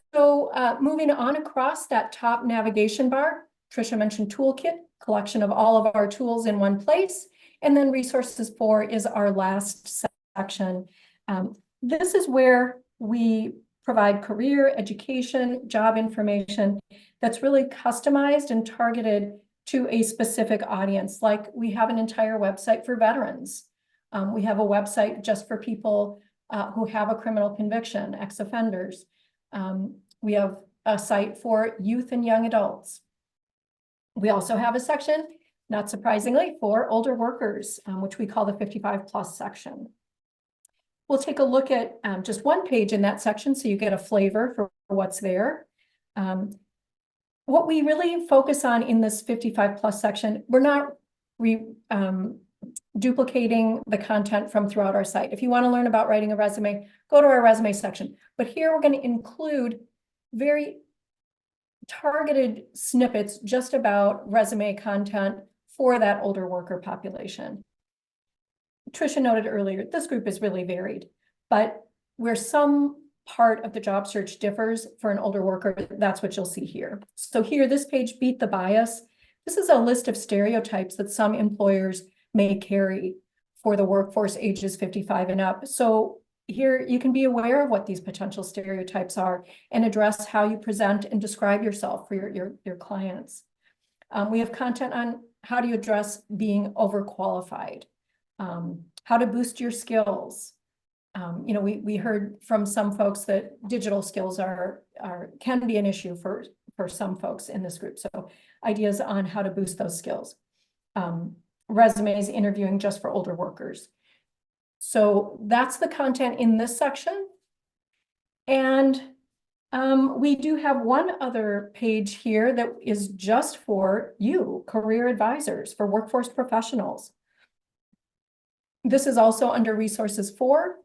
moving on across that top navigation bar, Trisha mentioned Toolkit, collection of all of our tools in one place. And then Resources For is our last section. This is where we provide career, education, job information that's really customized and targeted to a specific audience. Like we have an entire website for veterans. We have a website just for people who have a criminal conviction, ex-offenders. We have a site for youth and young adults. We also have a section, not surprisingly, for older workers, which we call the 55+ section. We'll take a look at just one page in that section so you get a flavor for what's there. What we really focus on in this 55+ section, we're not duplicating the content from throughout our site. If you want to learn about writing a resume, go to our resume section. But here we're going to include very targeted snippets just about resume content for that older worker population. Tricia noted earlier, this group is really varied, but where some part of the job search differs for an older worker, that's what you'll see here. So here, this page, Beat the Bias. This is a list of stereotypes that some employers may carry for the workforce ages 55 and up. So here you can be aware of what these potential stereotypes are and address how you present and describe yourself for your clients. We have content on how do you address being overqualified, how to boost your skills. We heard from some folks that digital skills can be an issue for some folks in this group. So ideas on how to boost those skills. Resumes, interviewing just for older workers. So that's the content in this section. And we do have one other page here that is just for you, career advisors, for workforce professionals. This is also under resources 4.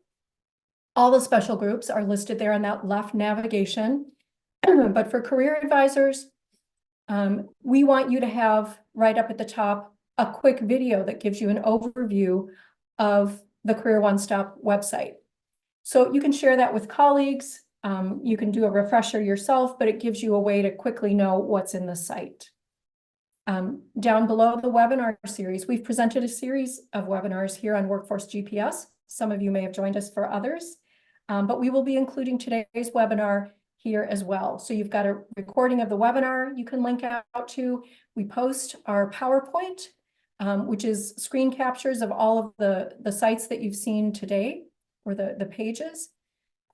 All the special groups are listed there on that left navigation. But for career advisors, we want you to have right up at the top a quick video that gives you an overview of the CareerOneStop website. So you can share that with colleagues. You can do a refresher yourself, but it gives you a way to quickly know what's in the site. Down below the webinar series, we've presented a series of webinars here on Workforce GPS. Some of you may have joined us for others, but we will be including today's webinar here as well. So you've got a recording of the webinar you can link out to. We post our PowerPoint, which is screen captures of all of the sites that you've seen today, or the pages,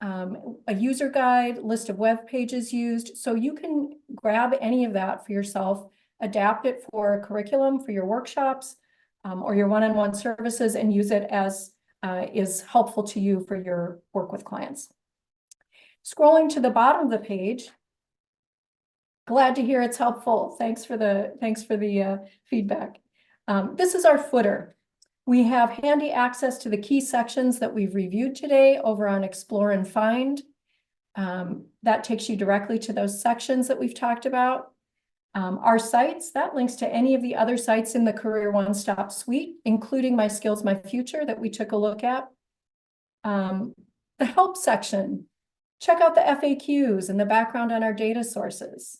a user guide, list of web pages used. So you can grab any of that for yourself, adapt it for a curriculum for your workshops or your one-on-one services, and use it as is helpful to you for your work with clients. Scrolling to the bottom of the page, glad to hear it's helpful. Thanks for the feedback. This is our footer. We have handy access to the key sections that we've reviewed today over on Explore and Find. That takes you directly to those sections that we've talked about. Our sites, that links to any of the other sites in the CareerOneStop suite, including My Skills, My Future that we took a look at. The help section, check out the FAQs and the background on our data sources.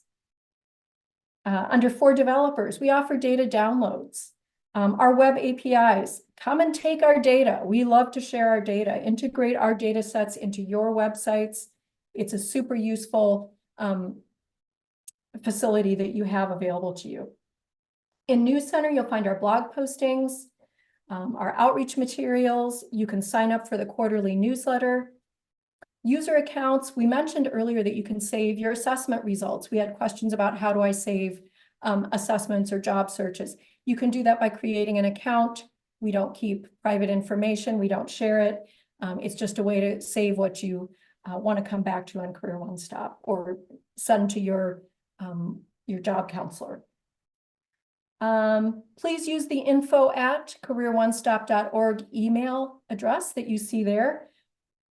Under For Developers, we offer data downloads. Our web APIs, come and take our data. We love to share our data, integrate our data sets into your websites. It's a super useful facility that you have available to you. In News Center, you'll find our blog postings, our outreach materials. You can sign up for the quarterly newsletter. User accounts, we mentioned earlier that you can save your assessment results. We had questions about how do I save assessments or job searches. You can do that by creating an account. We don't keep private information. We don't share it. It's just a way to save what you want to come back to on CareerOneStop or send to your job counselor. Please use the info@careeronestop.org email address that you see there.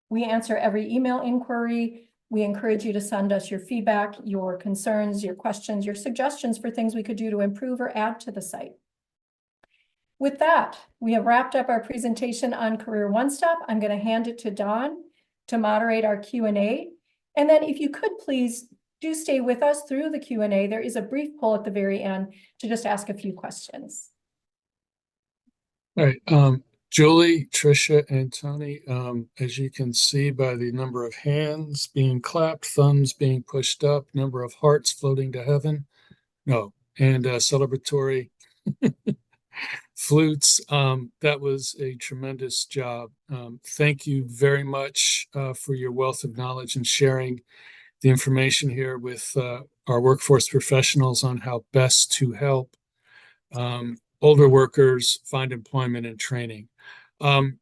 We answer every email inquiry. We encourage you to send us your feedback, your concerns, your questions, your suggestions for things we could do to improve or add to the site. With that, we have wrapped up our presentation on CareerOneStop. I'm going to hand it to Dawn to moderate our Q&A. And then if you could please do stay with us through the Q&A. There is a brief poll at the very end to just ask a few questions. All right. Julie, Tricia, and Tony, as you can see by the number of hands being clapped, thumbs being pushed up, number of hearts floating to heaven, and celebratory flutes, that was a tremendous job. Thank you very much for your wealth of knowledge and sharing the information here with our workforce professionals on how best to help older workers find employment and training. I'm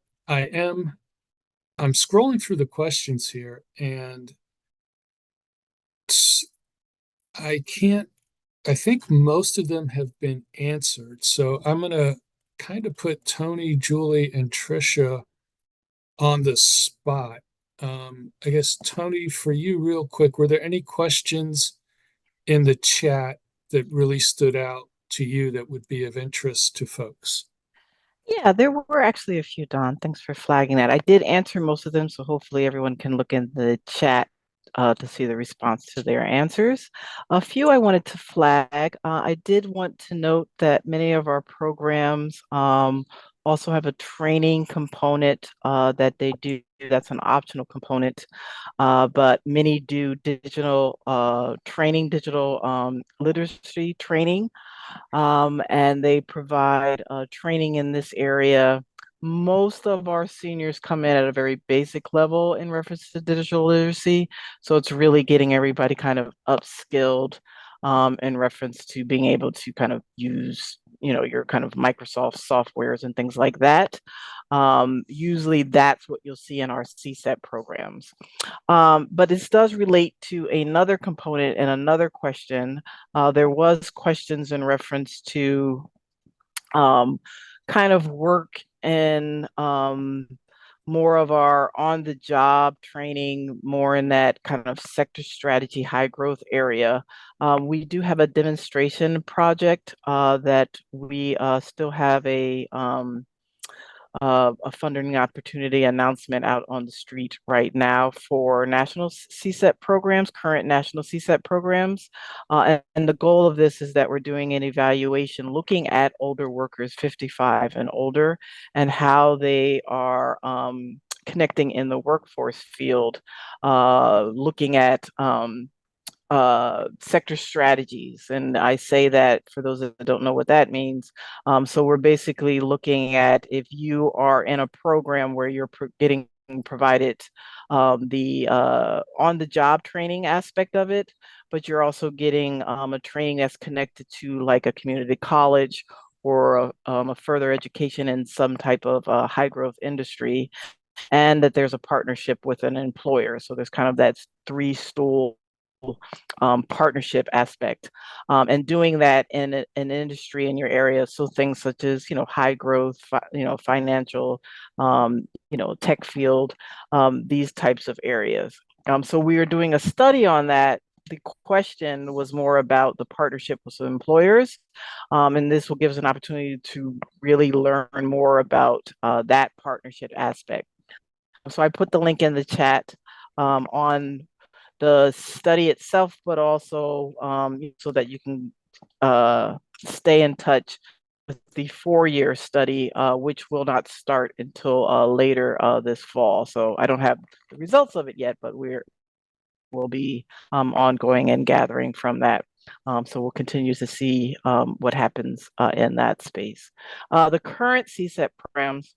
scrolling through the questions here, and I think most of them have been answered. So I'm going to kind of put Tony, Julie, and Trisha on the spot. I guess, Tony, for you, real quick, were there any questions in the chat that really stood out to you that would be of interest to folks? Yeah, there were actually a few, Don. Thanks for flagging that. I did answer most of them, so hopefully everyone can look in the chat to see the response to their answers. A few I wanted to flag. I did want to note that many of our programs also have a training component that they do. That's an optional component, but many do digital training, digital literacy training, and they provide training in this area. Most of our seniors come in at a very basic level in reference to digital literacy. So it's really getting everybody kind of upskilled in reference to being able to kind of use, your kind of Microsoft softwares and things like that. Usually that's what you'll see in our CSEP programs. But this does relate to another component and another question. There was questions in reference to kind of work in more of our on-the-job training, more in that kind of sector strategy, high growth area. We do have a demonstration project that we still have a funding opportunity announcement out on the street right now for national CSEP programs, current national CSEP programs. And the goal of this is that we're doing an evaluation looking at older workers 55 and older and how they are connecting in the workforce field, looking at sector strategies. And I say that for those that don't know what that means. So we're basically looking at if you are in a program where you're getting provided the on-the-job training aspect of it, but you're also getting a training that's connected to like a community college or a further education in some type of high growth industry, and that there's a partnership with an employer. So there's kind of that three-stool partnership aspect, and doing that in an industry in your area. So things such as, high growth, financial, tech field, these types of areas. So we are doing a study on that. The question was more about the partnership with some employers, and this will give us an opportunity to really learn more about that partnership aspect. So I put the link in the chat on the study itself, but also so that you can stay in touch with the 4-year study, which will not start until later this fall. So I don't have the results of it yet, but we'll be ongoing and gathering from that. So we'll continue to see what happens in that space. The current CSEP programs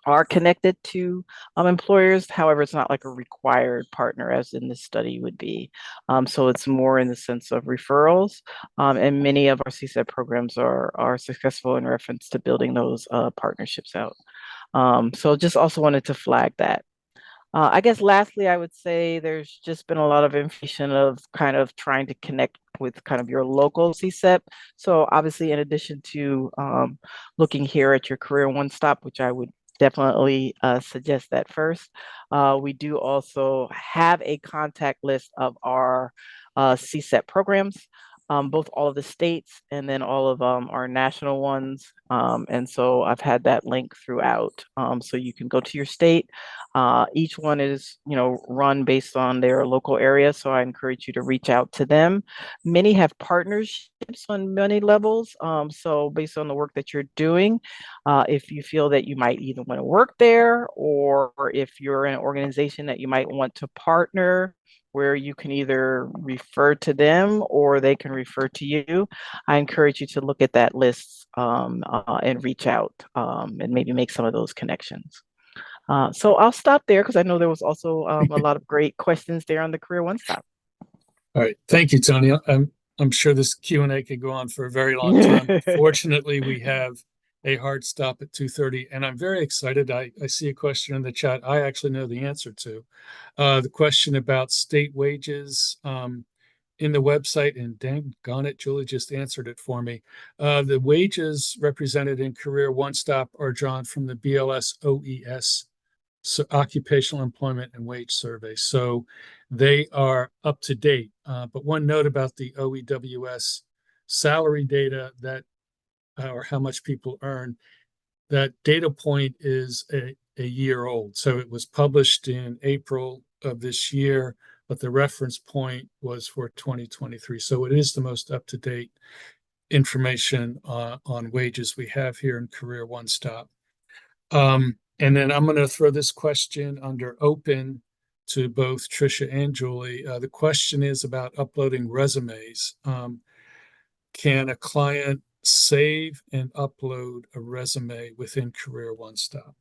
are connected to employers. However, it's not like a required partner as in this study would be. So it's more in the sense of referrals. And many of our CSEP programs are successful in reference to building those partnerships out. So just also wanted to flag that. I guess lastly, I would say there's just been a lot of information of kind of trying to connect with kind of your local CSEP. So obviously, in addition to looking here at your Career One Stop, which I would definitely suggest that first. We do also have a contact list of our CSEP programs, both all of the states and then all of our national ones. And so I've had that link throughout. So you can go to your state. Each one is, run based on their local area. So I encourage you to reach out to them. Many have partnerships on many levels. So based on the work that you're doing, if you feel that you might either want to work there, or if you're in an organization that you might want to partner, where you can either refer to them or they can refer to you, I encourage you to look at that list and reach out and maybe make some of those connections. So I'll stop there because I know there was also a lot of great questions there on the Career One Stop. All right. Thank you, Tony. I'm sure this Q&A could go on for a very long time. Fortunately, we have a hard stop at 2:30, and I'm very excited. I see a question in the chat I actually know the answer to. The question about state wages in the website, and dang on it, Julie just answered it for me. The wages represented in Career One Stop are drawn from the BLS OES, so Occupational Employment and Wage Survey. So they are up to date. But one note about the OEWS salary data that, or how much people earn, that data point is a year old. So it was published in April of this year, but the reference point was for 2023. So it is the most up-to-date information on wages we have here in Career One Stop. And then I'm going to throw this question under open to both Tricia and Julie. The question is about uploading resumes. Can a client save and upload a resume within Career One Stop?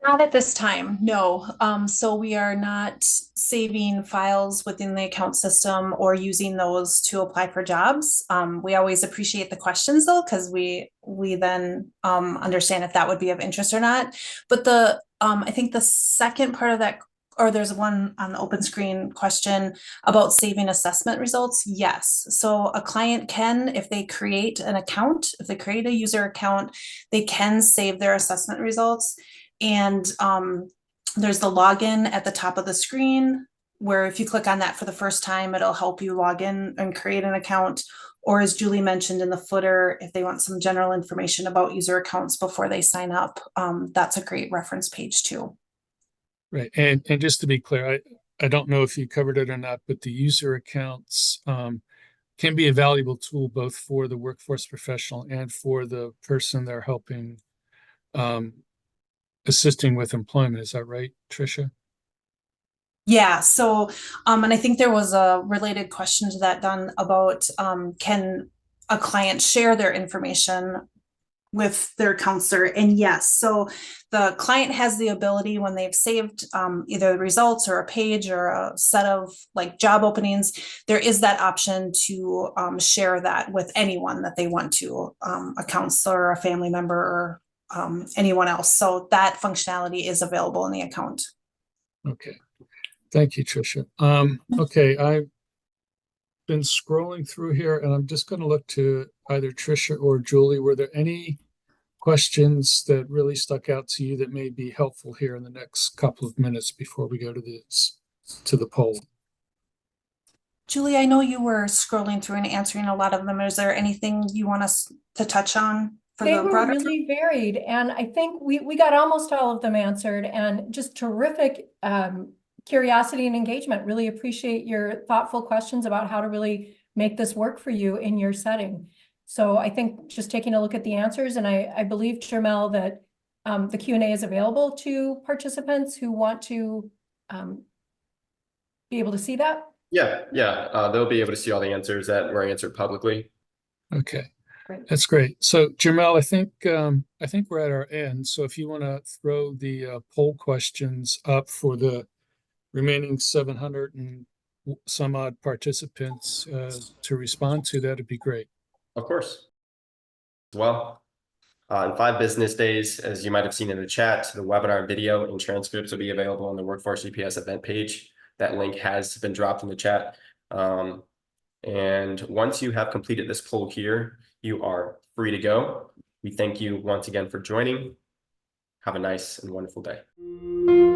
Not at this time, no. So we are not saving files within the account system or using those to apply for jobs. We always appreciate the questions though, because we then understand if that would be of interest or not. But I think the second part of that, or there's one on the open screen question about saving assessment results. Yes. So a client can, if they create an account, if they create a user account, they can save their assessment results. And there's the login at the top of the screen, where if you click on that for the first time, it'll help you log in and create an account. Or as Julie mentioned in the footer, if they want some general information about user accounts before they sign up, that's a great reference page too. Right. And just to be clear, I don't know if you covered it or not, but the user accounts can be a valuable tool both for the workforce professional and for the person they're helping assisting with employment. Is that right, Tricia? Yeah. So, and I think there was a related question to that done about, can a client share their information with their counselor? And yes, so the client has the ability when they've saved either the results or a page or a set of like job openings, there is that option to share that with anyone that they want to, a counselor, a family member, or anyone else. So that functionality is available in the account. Okay. Thank you, Tricia. Okay, I've been scrolling through here and I'm just going to look to either Tricia or Julie. Were there any questions that really stuck out to you that may be helpful here in the next couple of minutes before we go to the poll? Julie, I know you were scrolling through and answering a lot of them. Is there anything you want us to touch on? They were really varied, and I think we got almost all of them answered, and just terrific curiosity and engagement. Really appreciate your thoughtful questions about how to really make this work for you in your setting. So I think just taking a look at the answers, and I believe, Jermel, that the Q&A is available to participants who want to be able to see that. Yeah, they'll be able to see all the answers that were answered publicly. Okay. Great. That's great. So Jermel, I think we're at our end. So if you want to throw the poll questions up for the remaining 700 and some odd participants to respond to, that'd be great. Of course. Well, in 5 business days, as you might have seen in the chat, the webinar video and transcripts will be available on the Workforce GPS event page. That link has been dropped in the chat. And once you have completed this poll here, you are free to go. We thank you once again for joining. Have a nice and wonderful day.